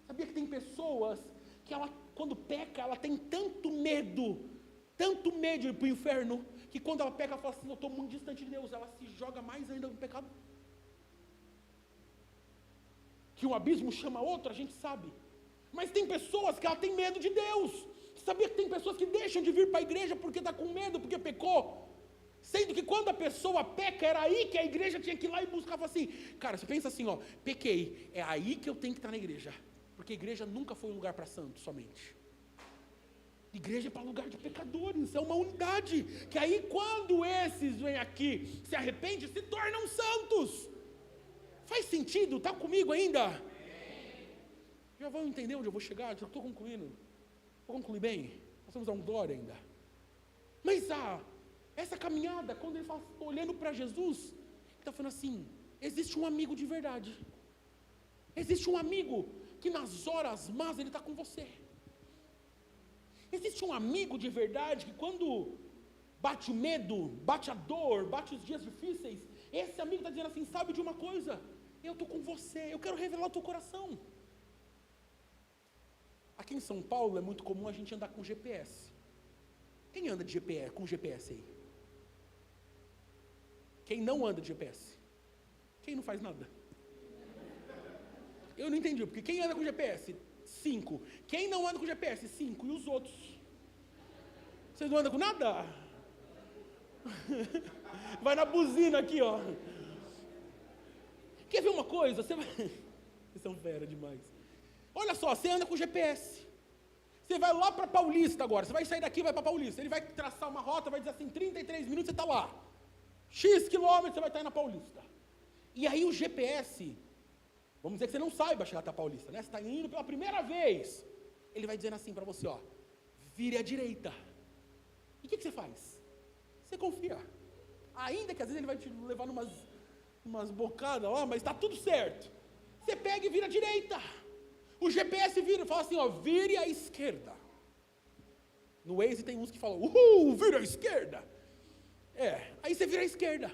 Sabia que tem pessoas que ela, quando peca, ela tem tanto medo de ir para o inferno, que quando ela peca, ela fala assim, eu estou muito distante de Deus, ela se joga mais ainda no pecado. Que um abismo chama outro, a gente sabe. Mas tem pessoas que ela tem medo de Deus. Sabia que tem pessoas que deixam de vir para a igreja porque está com medo, porque pecou? Sendo que quando a pessoa peca, era aí que a igreja tinha que ir lá e buscar, assim, cara, você pensa assim, ó, pequei, é aí que eu tenho que estar na igreja. Porque a igreja nunca foi um lugar para santos somente. Igreja é para lugar de pecadores, é uma unidade. Que aí quando esses vêm aqui, se arrependem, se tornam santos. Faz sentido? Está comigo ainda? Já vão entender onde eu vou chegar? Já estou concluindo. Vou concluir bem? Nós vamos dar um glória ainda. Mas essa caminhada, quando ele fala, olhando para Jesus, ele está falando assim, existe um amigo de verdade. Existe um amigo que nas horas más ele está com você. Existe um amigo de verdade que quando bate o medo, bate a dor, bate os dias difíceis, esse amigo está dizendo assim, sabe de uma coisa? Eu estou com você, eu quero revelar o teu coração. Aqui em São Paulo é muito comum a gente andar com GPS. Quem anda de GPS, com GPS aí? Quem não anda de GPS? Quem não faz nada? Eu não entendi, porque quem anda com GPS? 5. Quem não anda com GPS? 5. E os outros? Vocês não andam com nada? Vai na buzina aqui, ó. Quer ver uma coisa? Vocês são fera demais. Olha só, você anda com GPS. Você vai lá para Paulista agora. Você vai sair daqui e vai para Paulista. Ele vai traçar uma rota, vai dizer assim, 33 minutos você está lá. X quilômetros você vai estar aí na Paulista. E aí o GPS, vamos dizer que você não saiba chegar até a Paulista, né? Você está indo pela primeira vez. Ele vai dizendo assim para você, ó, vire à direita. E o que você faz? Você confia. Ainda que às vezes ele vai te levar umas bocadas lá, mas está tudo certo. Você pega e vira à direita. O GPS vira e fala assim, ó, vire à esquerda. No Waze tem uns que falam, vira à esquerda. Aí você vira à esquerda.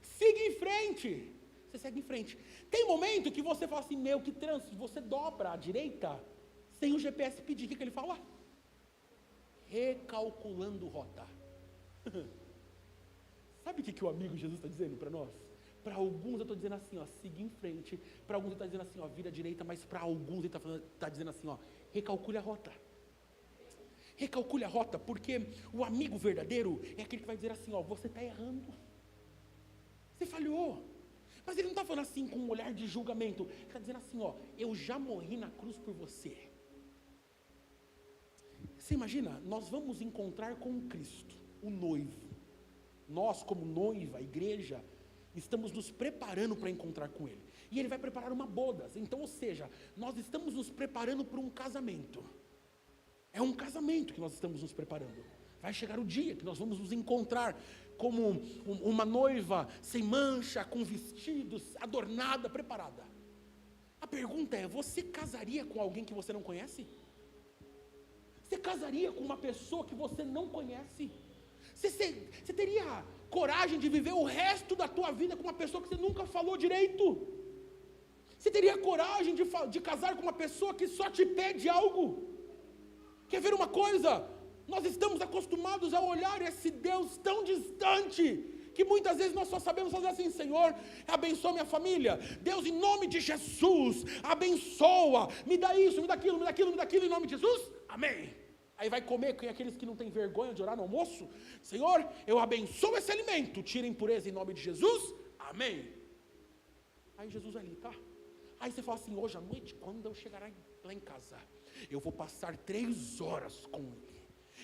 Siga em frente. Você segue em frente. Tem momento que você fala assim, meu, que trânsito. Você dobra à direita, sem o GPS pedir. O que ele fala? Recalculando rota. Sabe o que o amigo Jesus está dizendo para nós? Para alguns eu estou dizendo assim, ó, siga em frente. Para alguns ele está dizendo assim, ó, vira à direita. Mas para alguns ele está dizendo assim, ó, recalcule a rota. Recalcule a rota, porque o amigo verdadeiro é aquele que vai dizer assim, ó, você está errando. Você falhou. Mas ele não está falando assim com um olhar de julgamento. Ele está dizendo assim, ó, eu já morri na cruz por você. Você imagina, nós vamos encontrar com Cristo, o noivo. Nós, como noiva, a igreja, estamos nos preparando para encontrar com Ele. E Ele vai preparar uma bodas. Então, ou seja, nós estamos nos preparando para um casamento. É um casamento que nós estamos nos preparando. Vai chegar o dia que nós vamos nos encontrar como uma noiva sem mancha, com vestidos, adornada, preparada. A pergunta é, você casaria com alguém que você não conhece? Você casaria com uma pessoa que você não conhece? Você teria coragem de viver o resto da tua vida com uma pessoa que você nunca falou direito? Você teria coragem de casar com uma pessoa que só te pede algo? Quer ver uma coisa? Nós estamos acostumados a olhar esse Deus tão distante, que muitas vezes nós só sabemos fazer assim: Senhor, abençoa minha família. Deus, em nome de Jesus, abençoa, me dá isso, me dá aquilo, me dá aquilo, me dá aquilo, em nome de Jesus, amém. Aí vai comer com aqueles que não têm vergonha de orar no almoço: Senhor, eu abençoo esse alimento, tira a impureza em nome de Jesus, amém. Aí Jesus ali, tá? Aí você fala assim: hoje à noite, quando eu chegar lá em casa, eu vou passar 3 horas com ele.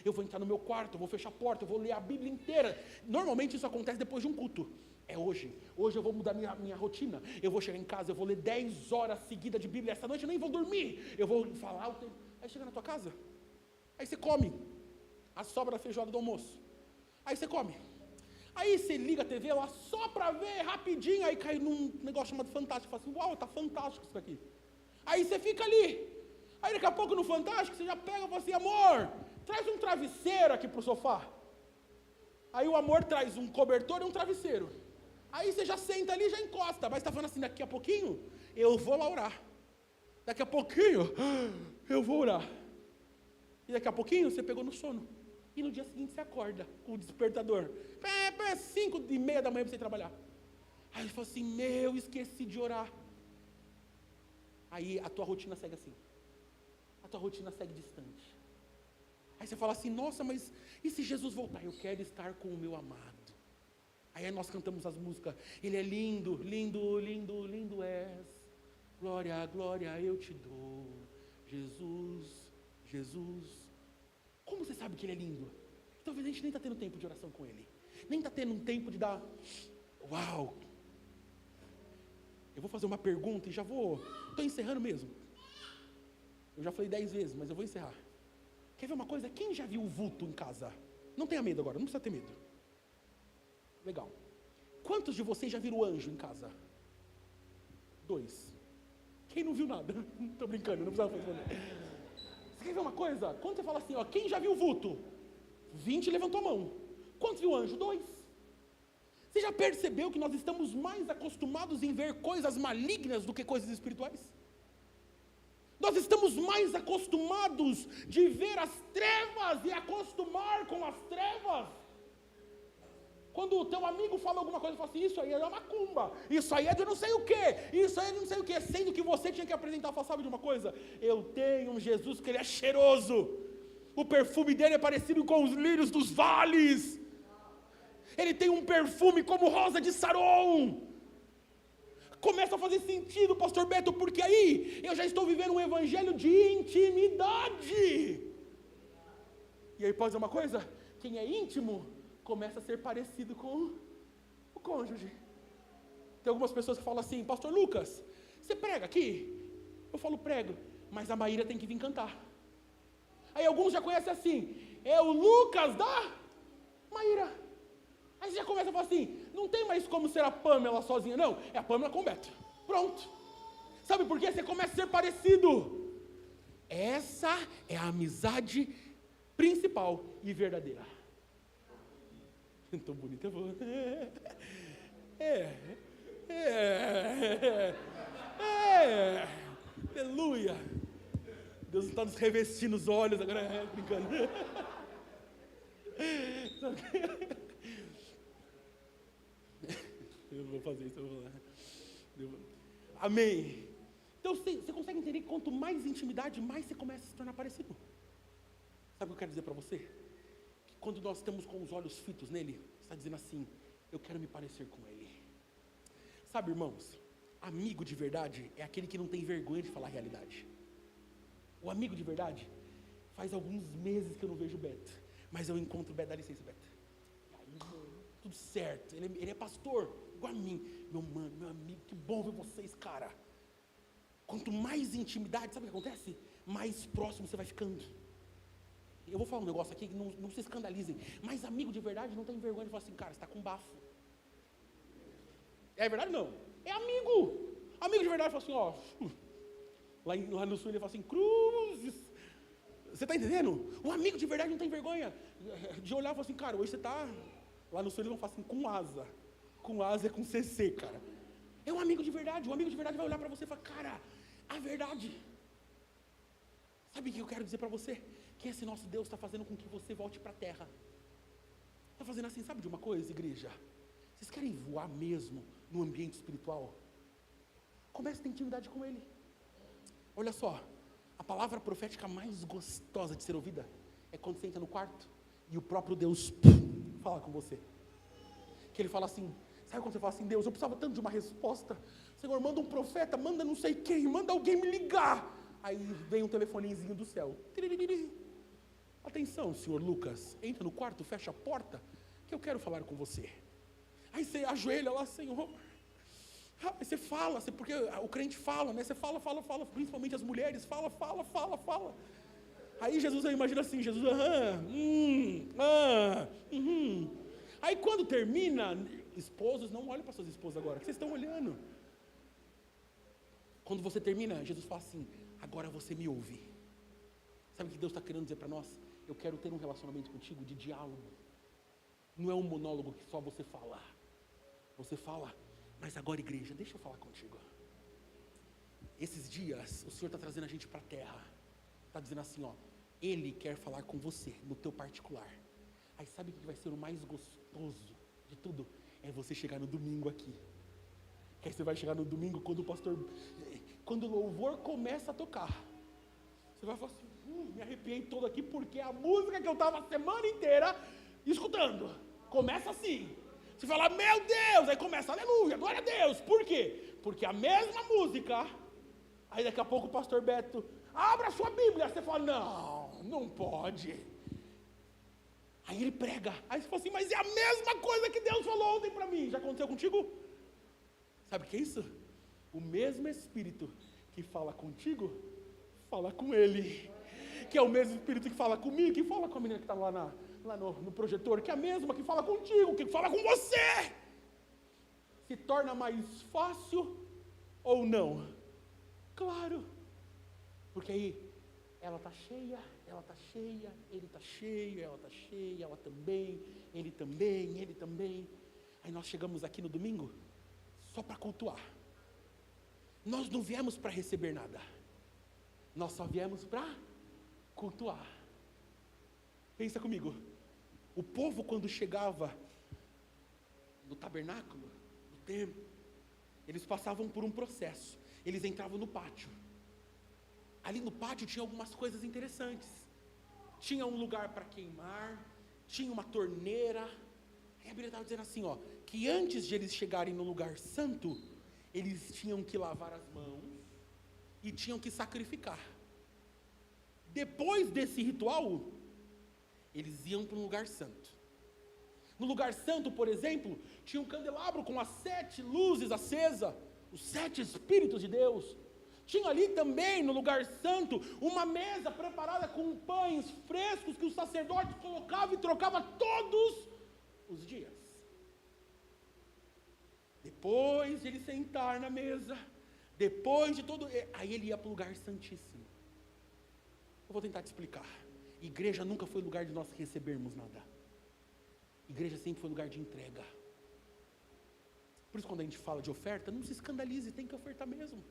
Eu vou entrar no meu quarto, eu vou fechar a porta, eu vou ler a Bíblia inteira. Normalmente isso acontece depois de um culto. É hoje. Hoje eu vou mudar minha rotina. Eu vou chegar em casa, eu vou ler 10 horas seguidas de Bíblia. Essa noite eu nem vou dormir. Eu vou falar o tempo. Aí chega na tua casa. Aí você come a sobra da feijoada do almoço. Aí você come. Aí você liga a TV lá só para ver rapidinho. Aí cai num negócio chamado Fantástico. Fala assim: uau, tá fantástico isso aqui. Aí você fica ali. Aí daqui a pouco no Fantástico você já pega e fala assim: amor, traz um travesseiro aqui pro sofá. Aí o amor traz um cobertor e um travesseiro. Aí você já senta ali e já encosta. Mas você está falando assim: daqui a pouquinho eu vou lá orar. Daqui a pouquinho eu vou orar. E daqui a pouquinho você pegou no sono. E no dia seguinte você acorda com o despertador. 5:30 da manhã para você trabalhar. Aí você fala assim: meu, esqueci de orar. Aí a tua rotina segue assim. A tua rotina segue distante. Aí você fala assim: nossa, mas e se Jesus voltar? Eu quero estar com o meu amado. Aí nós cantamos as músicas: ele é lindo, lindo, lindo, lindo és. Glória, glória eu te dou. Jesus, Jesus. Como você sabe que ele é lindo? Talvez a gente nem está tendo tempo de oração com ele. Nem está tendo um tempo de dar: uau. Eu vou fazer uma pergunta e já vou. Estou encerrando mesmo. Eu já falei 10 vezes, mas eu vou encerrar. Quer ver uma coisa? Quem já viu o vulto em casa? Não tenha medo agora, não precisa ter medo. Legal. Quantos de vocês já viram o anjo em casa? 2. Quem não viu nada? Estou brincando, não precisava responder. Você quer ver uma coisa? Quando você fala assim, ó, quem já viu o vulto? 20 levantou a mão. Quantos viu o anjo? 2. Você já percebeu que nós estamos mais acostumados em ver coisas malignas do que coisas espirituais? Nós estamos mais acostumados de ver as trevas e acostumar com as trevas. Quando o teu amigo fala alguma coisa, fala assim: isso aí é macumba, isso aí é de não sei o que, isso aí é de não sei o que, sendo que você tinha que apresentar, fala: sabe de uma coisa? Eu tenho um Jesus que ele é cheiroso, o perfume dele é parecido com os lírios dos vales, ele tem um perfume como rosa de Saron. Começa a fazer sentido, pastor Beto, porque aí eu já estou vivendo um evangelho de intimidade. E aí pode ser uma coisa: quem é íntimo começa a ser parecido com o cônjuge. Tem algumas pessoas que falam assim: pastor Lucas, você prega aqui? Eu falo: prego, mas a Maíra tem que vir cantar. Aí alguns já conhecem assim: é o Lucas da Maíra. Aí você já começa a falar assim: não tem mais como ser a Pâmela sozinha, não, é a Pâmela com o Beto. Pronto. Sabe por quê? Você começa a ser parecido. Essa é a amizade principal e verdadeira. Tão bonita, eu vou. Aleluia. Deus está nos revestindo os olhos agora, brincando. Eu vou fazer isso, eu vou lá. Amém. Então você consegue entender que quanto mais intimidade, mais você começa a se tornar parecido. Sabe o que eu quero dizer para você? Que quando nós estamos com os olhos fitos nele, você está dizendo assim: eu quero me parecer com ele. Sabe, irmãos, amigo de verdade é aquele que não tem vergonha de falar a realidade. O amigo de verdade, faz alguns meses que eu não vejo o Beto, mas eu encontro o Beto. Dá licença, Beto. E aí, mano, tudo certo. Ele é pastor, igual a mim. Meu mano, meu amigo, que bom ver vocês, cara. Quanto mais intimidade, sabe o que acontece? Mais próximo você vai ficando. Eu vou falar um negócio aqui que não se escandalizem, mas amigo de verdade não tem vergonha de falar assim: cara, você está com bafo. É verdade? Não. É amigo. Amigo de verdade fala assim: ó, lá no sul ele fala assim: cruzes. Você está entendendo? O amigo de verdade não tem vergonha de olhar e falar assim, cara, hoje você está... Lá no sul eles vão falar assim, com asa. Com asa é com CC, cara. É um amigo de verdade. O amigo de verdade vai olhar para você e falar, cara, a verdade. Sabe o que eu quero dizer para você? Que esse nosso Deus está fazendo com que você volte para a terra. Está fazendo assim, sabe de uma coisa, igreja? Vocês querem voar mesmo no ambiente espiritual? Comece a ter intimidade com Ele. Olha só, a palavra profética mais gostosa de ser ouvida é quando você entra no quarto e o próprio Deus fala com você. Que Ele fala assim, sabe quando você fala assim, Deus, eu precisava tanto de uma resposta. Senhor, manda um profeta, manda não sei quem, manda alguém me ligar. Aí vem um telefonezinho do céu. Atenção, senhor Lucas, entra no quarto, fecha a porta, que eu quero falar com você. Aí você ajoelha lá, Senhor. Aí você fala, porque o crente fala, né? Você fala, principalmente as mulheres, fala. Aí Jesus, eu imagino assim, Jesus, Aí quando termina, esposos, não olhem para suas esposas agora, que vocês estão olhando. Quando você termina, Jesus fala assim, agora você me ouve. Sabe o que Deus está querendo dizer para nós? Eu quero ter um relacionamento contigo de diálogo. Não é um monólogo que só você fala. Você fala, mas agora igreja, deixa eu falar contigo. Esses dias, o Senhor está trazendo a gente para a terra. Está dizendo assim, ó, Ele quer falar com você, no teu particular. Aí sabe o que vai ser o mais gostoso de tudo? É você chegar no domingo aqui. Que aí você vai chegar no domingo quando o louvor começa a tocar. Você vai falar assim, me arrepiei todo aqui porque a música que eu estava a semana inteira escutando, começa assim. Você fala, meu Deus, aí começa, aleluia, glória a Deus. Por quê? Porque a mesma música, aí daqui a pouco o pastor Beto, abra a sua Bíblia. Você fala, não pode. Aí ele prega, aí você fala assim, mas é a mesma coisa que Deus falou ontem para mim. Já aconteceu contigo? Sabe o que é isso? O mesmo Espírito que fala contigo, fala com Ele. Que é o mesmo Espírito que fala comigo, que fala com a menina que está lá no projetor, que é a mesma que fala contigo, que fala com você. Se torna mais fácil ou não? Claro. Porque aí, ela está cheia, ele está cheio, ela está cheia, ela também, ele também. Aí nós chegamos aqui no domingo, só para cultuar. Nós não viemos para receber nada. Nós só viemos para cultuar. Pensa comigo. O povo quando chegava no tabernáculo, no templo, eles passavam por um processo. Eles entravam no pátio. Ali no pátio tinha algumas coisas interessantes. Tinha um lugar para queimar, tinha uma torneira. Aí a Bíblia estava dizendo assim, ó, que antes de eles chegarem no lugar santo, eles tinham que lavar as mãos e tinham que sacrificar. Depois desse ritual, eles iam para um lugar santo. No lugar santo, por exemplo, tinha um candelabro com as 7 luzes acesas, os 7 Espíritos de Deus. Tinha ali também, no lugar santo, uma mesa preparada com pães frescos que o sacerdote colocava e trocava todos os dias. Depois de ele sentar na mesa, depois de todo... Aí ele ia para o lugar santíssimo. Eu vou tentar te explicar. Igreja nunca foi lugar de nós recebermos nada. Igreja sempre foi lugar de entrega. Por isso quando a gente fala de oferta, não se escandalize, tem que ofertar mesmo.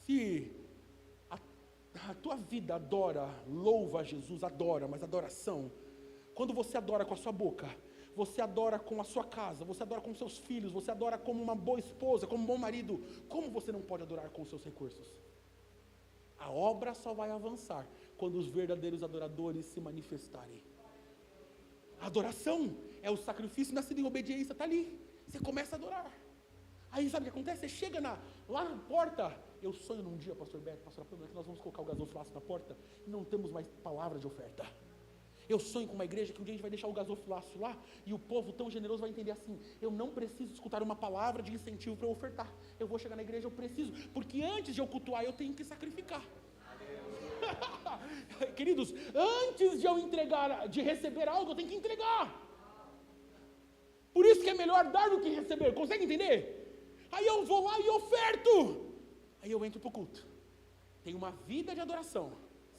Se a tua vida adora, louva a Jesus, adora, mas adoração, quando você adora com a sua boca, você adora com a sua casa, você adora com seus filhos, você adora como uma boa esposa, como um bom marido, como você não pode adorar com os seus recursos? A obra só vai avançar quando os verdadeiros adoradores se manifestarem. A adoração é o sacrifício nascido em obediência, está ali. Você começa a adorar. Aí sabe o que acontece? Você chega lá na porta. Eu sonho num dia, pastor Beto, pastor Apolônio, que nós vamos colocar o gasofilácio na porta e não temos mais palavra de oferta. Eu sonho com uma igreja que um dia a gente vai deixar o gasofilácio lá e o povo tão generoso vai entender assim, eu não preciso escutar uma palavra de incentivo para eu ofertar. Eu vou chegar na igreja, eu preciso, porque antes de eu cultuar, eu tenho que sacrificar. Queridos, antes de eu receber algo, eu tenho que entregar. Por isso que é melhor dar do que receber, consegue entender? Aí eu vou lá e oferto. Aí eu entro para o culto. Tenho uma vida de adoração,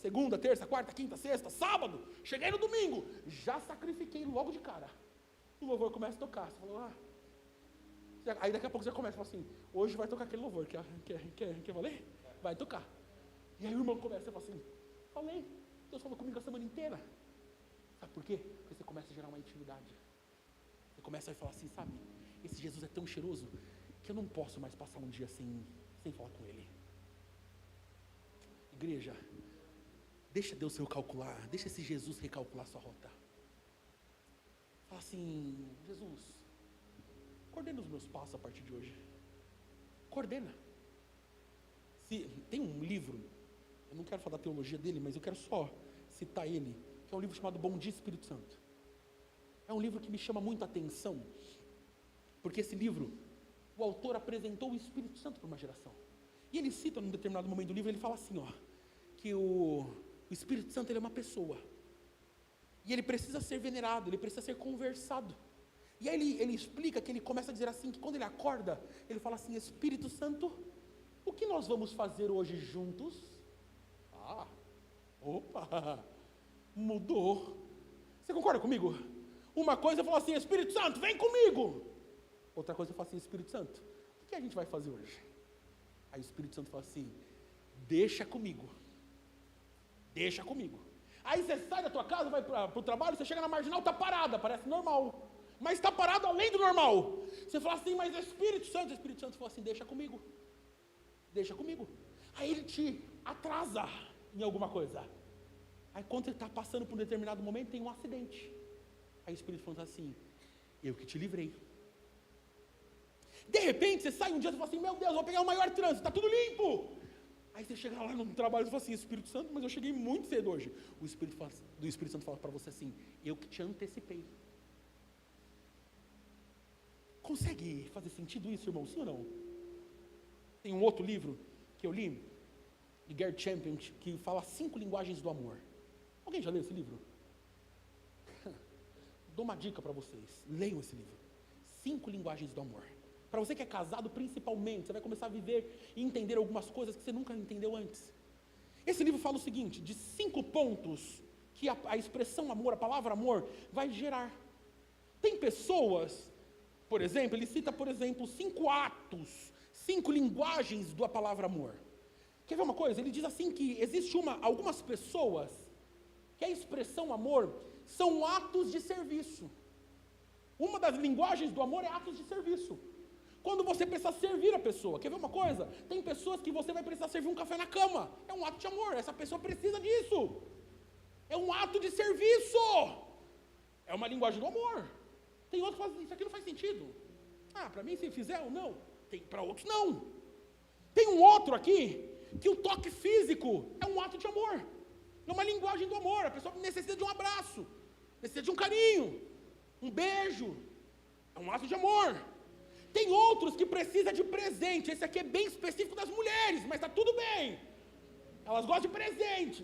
segunda, terça, quarta, quinta, sexta, sábado, cheguei no domingo, já sacrifiquei logo de cara. O louvor começa a tocar, você falou, aí daqui a pouco já começa, fala assim, hoje vai tocar aquele louvor, quer valer? Vai tocar. E aí o irmão começa, você fala assim, falei, Deus falou comigo a semana inteira. Sabe por quê? Porque você começa a gerar uma intimidade. Você começa a falar assim, sabe, esse Jesus é tão cheiroso, que eu não posso mais passar um dia sem falar com ele. Igreja, deixa Deus recalcular, deixa esse Jesus recalcular sua rota. Fala assim, Jesus, coordena os meus passos a partir de hoje. Coordena. Tem um livro, eu não quero falar da teologia dele, mas eu quero só citar ele, que é um livro chamado Bom Dia Espírito Santo. É um livro que me chama muito a atenção, porque esse livro, o autor apresentou o Espírito Santo para uma geração. E ele cita, num determinado momento do livro, ele fala assim, que o Espírito Santo ele é uma pessoa. E ele precisa ser venerado, ele precisa ser conversado. E aí ele explica que ele começa a dizer assim, que quando ele acorda, ele fala assim, Espírito Santo, o que nós vamos fazer hoje juntos? Opa, mudou. Você concorda comigo? Uma coisa eu falo assim, Espírito Santo, vem comigo. Outra coisa eu falo assim, Espírito Santo, o que a gente vai fazer hoje? Aí o Espírito Santo fala assim, deixa comigo. Deixa comigo. Aí você sai da tua casa, vai para o trabalho, você chega na marginal, está parada, parece normal. Mas está parado além do normal. Você fala assim, mas Espírito Santo fala assim, deixa comigo. Deixa comigo. Aí ele te atrasa em alguma coisa. Aí quando você está passando por um determinado momento, tem um acidente. Aí o Espírito Santo fala assim, eu que te livrei. De repente, você sai um dia e fala assim, meu Deus, vou pegar o maior trânsito, está tudo limpo. Aí você chega lá no trabalho e fala assim, Espírito Santo, mas eu cheguei muito cedo hoje. O Espírito Santo fala para você assim, eu que te antecipei. Consegue fazer sentido isso, irmão? Sim ou não? Tem um outro livro que eu li, de Gary Champion, que fala 5 linguagens do amor. Alguém já leu esse livro? Dou uma dica para vocês, leiam esse livro. 5 linguagens do amor. Para você que é casado, principalmente, você vai começar a viver e entender algumas coisas que você nunca entendeu antes. Esse livro fala o seguinte, de 5 pontos que a expressão amor, a palavra amor, vai gerar. Tem pessoas, por exemplo, ele cita, por exemplo, 5 atos, 5 linguagens da palavra amor. Quer ver uma coisa? Ele diz assim que existe algumas pessoas que a expressão amor são atos de serviço. Uma das linguagens do amor é atos de serviço. Quando você precisa servir a pessoa. Quer ver uma coisa? Tem pessoas que você vai precisar servir um café na cama. É um ato de amor. Essa pessoa precisa disso. É um ato de serviço. É uma linguagem do amor. Tem outros que falam, isso aqui não faz sentido. Para mim, se fizer ou não. Para outros, não. Tem um outro aqui, que o toque físico é um ato de amor. É uma linguagem do amor. A pessoa necessita de um abraço. Necessita de um carinho. Um beijo. É um ato de amor. Tem outros que precisam de presente. Esse aqui é bem específico das mulheres, mas está tudo bem. Elas gostam de presente.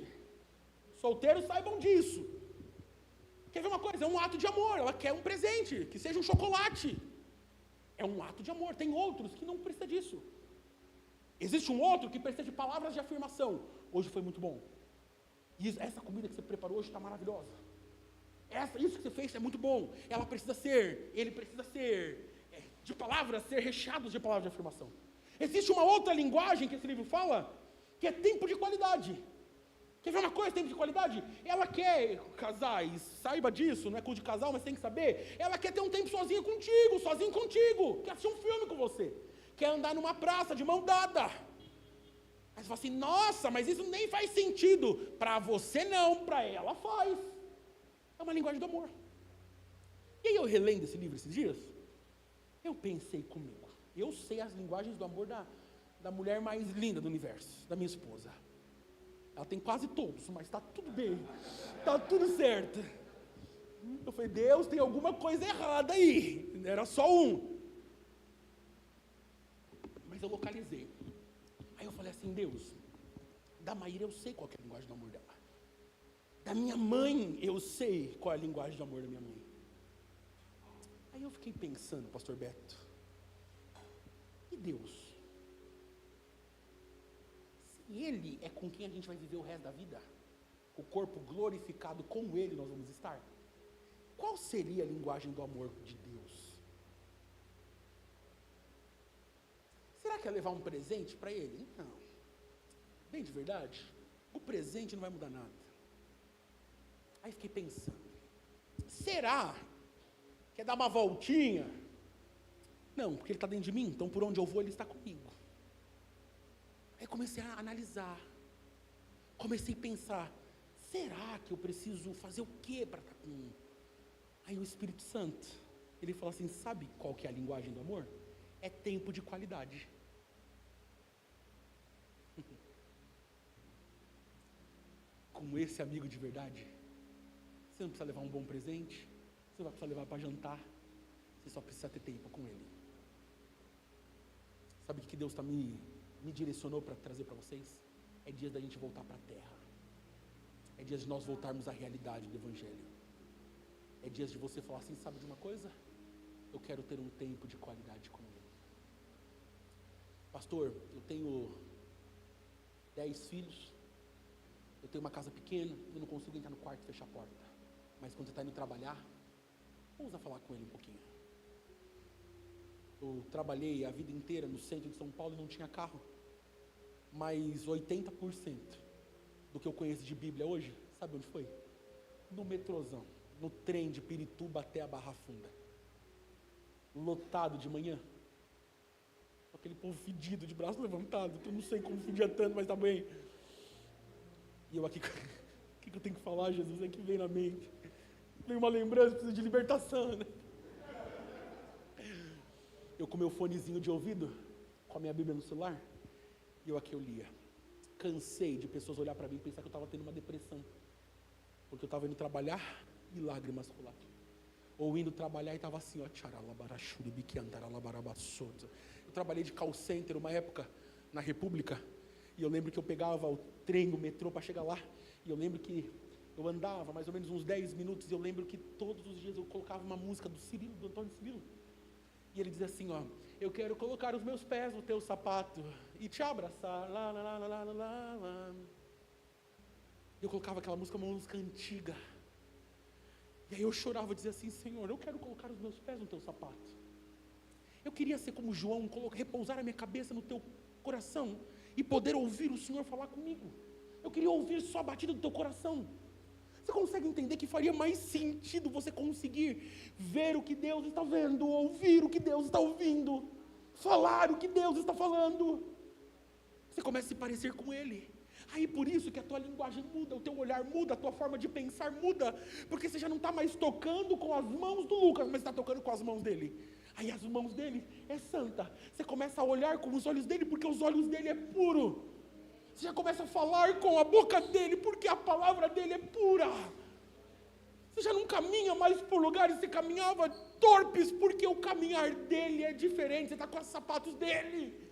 Solteiros saibam disso. Quer ver uma coisa? É um ato de amor. Ela quer um presente, que seja um chocolate. É um ato de amor. Tem outros que não precisam disso. Existe um outro que precisa de palavras de afirmação. Hoje foi muito bom. Essa comida que você preparou hoje está maravilhosa. Isso que você fez é muito bom. Ele precisa ser de palavras, ser recheados de palavras de afirmação. Existe uma outra linguagem que esse livro fala, que é tempo de qualidade. Quer ver uma coisa, tempo de qualidade? Ela quer, casais, saiba disso, não é coisa de casal, mas tem que saber. Ela quer ter um tempo sozinho contigo, quer assistir um filme com você, quer andar numa praça de mão dada. Aí você fala assim, nossa, mas isso nem faz sentido. Para você não, para ela faz. É uma linguagem do amor. E aí eu relendo esse livro esses dias, eu pensei comigo, eu sei as linguagens do amor da mulher mais linda do universo, da minha esposa. Ela tem quase todos, mas está tudo bem, está tudo certo. Eu falei, Deus, tem alguma coisa errada aí, era só um. Mas eu localizei. Aí eu falei assim, Deus, da Maíra eu sei qual que é a linguagem do amor dela. Da minha mãe eu sei qual é a linguagem do amor da minha mãe. Aí eu fiquei pensando, pastor Beto, e Deus? Se Ele é com quem a gente vai viver o resto da vida, o corpo glorificado com Ele nós vamos estar? Qual seria a linguagem do amor de Deus? Será que é levar um presente para Ele? Não. Bem de verdade, o presente não vai mudar nada. Aí fiquei pensando, será que é dar uma voltinha? Não, porque Ele está dentro de mim, então por onde eu vou Ele está comigo. Aí comecei a analisar, comecei a pensar, será que eu preciso fazer o quê para estar com... Aí o Espírito Santo, ele falou assim, sabe qual que é a linguagem do amor? É tempo de qualidade. Com esse amigo de verdade, você não precisa levar um bom presente, você não vai precisar levar para jantar, você só precisa ter tempo com ele. Sabe o que Deus me direcionou para trazer para vocês? É dias da gente voltar para a terra. É dias de nós voltarmos à realidade do Evangelho. É dias de você falar assim, sabe de uma coisa? Eu quero ter um tempo de qualidade com Ele. Pastor, eu tenho 10 filhos, eu tenho uma casa pequena, eu não consigo entrar no quarto e fechar a porta. Mas quando você está indo trabalhar, vamos falar com Ele um pouquinho. Eu trabalhei a vida inteira no centro de São Paulo e não tinha carro. Mas 80% do que eu conheço de Bíblia hoje, sabe onde foi? No metrôzão, no trem de Pirituba até a Barra Funda. Lotado de manhã. Aquele povo fedido, de braço levantado, que eu não sei como fedia tanto, mas tá bem. E eu aqui, o que eu tenho que falar, Jesus? É que vem na mente. Vem uma lembrança, precisa de libertação, né? Eu com meu fonezinho de ouvido, com a minha Bíblia no celular, e eu aqui eu lia. Cansei de pessoas olhar para mim e pensar que eu estava tendo uma depressão. Porque eu estava indo trabalhar e lágrimas rolaram. Ou indo trabalhar e estava assim, ó. Eu trabalhei de call center uma época na República. E eu lembro que eu pegava o trem, o metrô para chegar lá. E eu lembro que eu andava mais ou menos uns 10 minutos. E eu lembro que todos os dias eu colocava uma música do Cirilo, do Antônio Cirilo. E ele dizia assim, ó, eu quero colocar os meus pés no teu sapato e te abraçar, lá, lá, lá, lá, lá, lá, lá. Eu colocava aquela música, uma música antiga. E aí eu chorava e dizia assim, Senhor, eu quero colocar os meus pés no teu sapato. Eu queria ser como João, repousar a minha cabeça no teu coração e poder ouvir o Senhor falar comigo. Eu queria ouvir só a batida do teu coração. Você consegue entender que faria mais sentido você conseguir ver o que Deus está vendo, ouvir o que Deus está ouvindo, falar o que Deus está falando? Você começa a se parecer com Ele. Aí por isso que a tua linguagem muda, o teu olhar muda, a tua forma de pensar muda, porque você já não está mais tocando com as mãos do Lucas, mas está tocando com as mãos dele. Aí as mãos dele é santa. Você começa a olhar com os olhos dele, porque os olhos dele é puro. Você já começa a falar com a boca dele, porque a palavra dele é pura. Você já não caminha mais por lugares, você caminhava torpes, porque o caminhar dele é diferente, você está com os sapatos dele.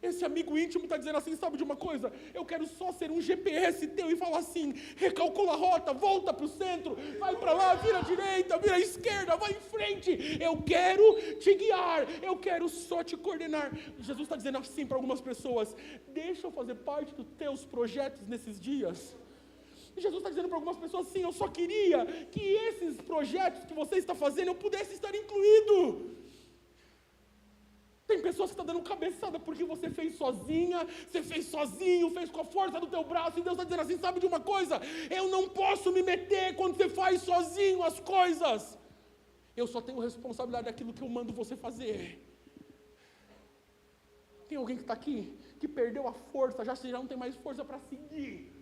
Esse amigo íntimo está dizendo assim, sabe de uma coisa? Eu quero só ser um GPS teu e falar assim, recalcula a rota, volta para o centro, vai para lá, vira à direita, vira à esquerda, vai em frente. Eu quero te guiar, eu quero só te coordenar. Jesus está dizendo assim para algumas pessoas, deixa eu fazer parte dos teus projetos nesses dias. E Jesus está dizendo para algumas pessoas assim, eu só queria que esses projetos que você está fazendo, eu pudesse estar incluído. Tem pessoas que estão dando cabeçada porque você fez sozinha, você fez sozinho, fez com a força do teu braço, e Deus está dizendo assim, sabe de uma coisa? Eu não posso me meter quando você faz sozinho as coisas. Eu só tenho responsabilidade daquilo que eu mando você fazer. Tem alguém que está aqui, que perdeu a força, já não tem mais força para seguir.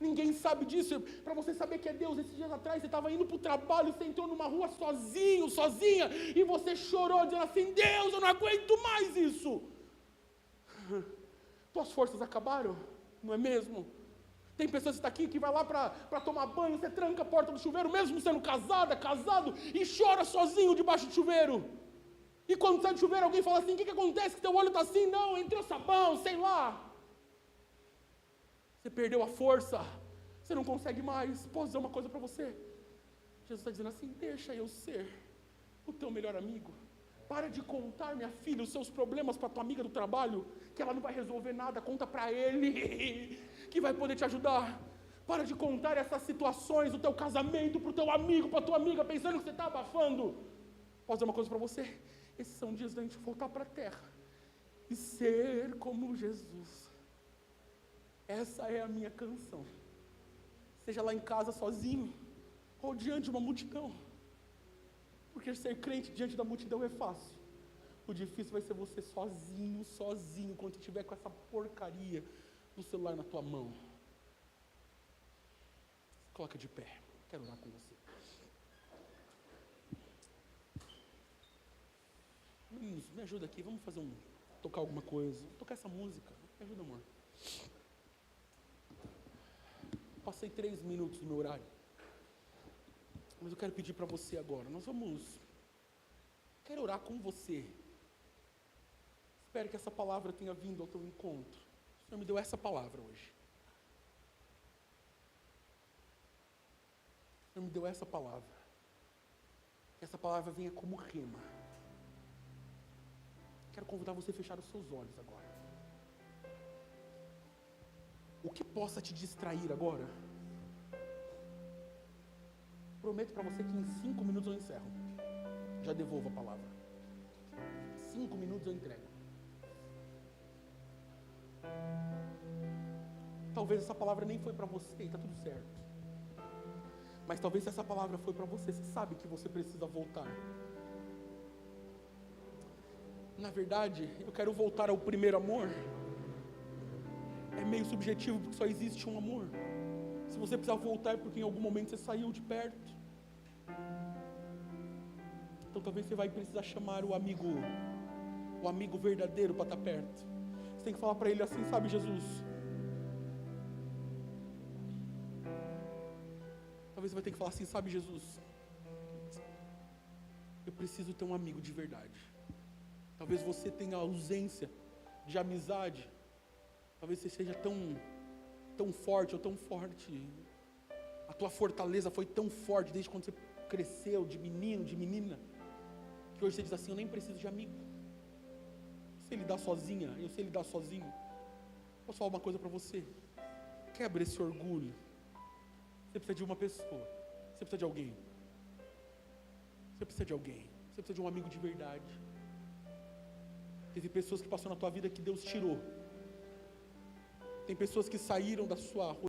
Ninguém sabe disso. Para você saber que é Deus, esses dias atrás você estava indo para o trabalho, você entrou numa rua sozinho, sozinha, e você chorou dizendo assim, Deus, eu não aguento mais isso. Tuas forças acabaram, não é mesmo? Tem pessoas que estão aqui que vai lá para tomar banho, você tranca a porta do chuveiro, mesmo sendo casado, e chora sozinho debaixo do chuveiro. E quando sai do chuveiro, alguém fala assim, o que acontece? Que teu olho está assim? Não, entrou sabão, sei lá. Você perdeu a força, você não consegue mais. Posso dizer uma coisa para você? Jesus está dizendo assim, deixa eu ser o teu melhor amigo. Para de contar, minha filha, os seus problemas para tua amiga do trabalho, que ela não vai resolver nada, conta para ele, que vai poder te ajudar. Para de contar essas situações, o teu casamento, para o teu amigo, para a tua amiga, pensando que você está abafando. Posso dizer uma coisa para você? Esses são dias da gente voltar para a terra e ser como Jesus. Essa é a minha canção. Seja lá em casa sozinho, ou diante de uma multidão. Porque ser crente diante da multidão é fácil. O difícil vai ser você sozinho, quando você estiver com essa porcaria do celular na tua mão. Coloca de pé, quero orar com você. Meninos, me ajuda aqui, vamos tocar alguma coisa. Vamos tocar essa música, me ajuda, amor. Passei 3 minutos do meu horário. Mas eu quero pedir para você agora, quero orar com você. Espero que essa palavra tenha vindo ao teu encontro. O Senhor me deu essa palavra hoje. O Senhor me deu essa palavra. Que essa palavra venha como rema. Quero convidar você a fechar os seus olhos agora. O que possa te distrair agora, prometo para você que em 5 minutos eu encerro. Já devolvo a palavra. 5 minutos eu entrego. Talvez essa palavra nem foi para você e está tudo certo. Mas talvez se essa palavra foi para você, você sabe que você precisa voltar. Na verdade, eu quero voltar ao primeiro amor. É meio subjetivo, porque só existe um amor. Se você precisar voltar é porque em algum momento você saiu de perto. Então talvez você vai precisar chamar o amigo verdadeiro para estar perto. Você tem que falar para ele assim, sabe, Jesus? Talvez você vai ter que falar assim, sabe, Jesus? Eu preciso ter um amigo de verdade. Talvez você tenha ausência de amizade. Talvez você seja tão forte ou tão forte. A tua fortaleza foi tão forte desde quando você cresceu, de menino, de menina, que hoje você diz assim, eu nem preciso de amigo. Eu sei lidar sozinha, eu sei lidar sozinho. Posso falar uma coisa para você? Quebra esse orgulho. Você precisa de uma pessoa. Você precisa de alguém. Você precisa de alguém. Você precisa de um amigo de verdade. Teve pessoas que passaram na tua vida que Deus tirou. Tem pessoas que saíram da sua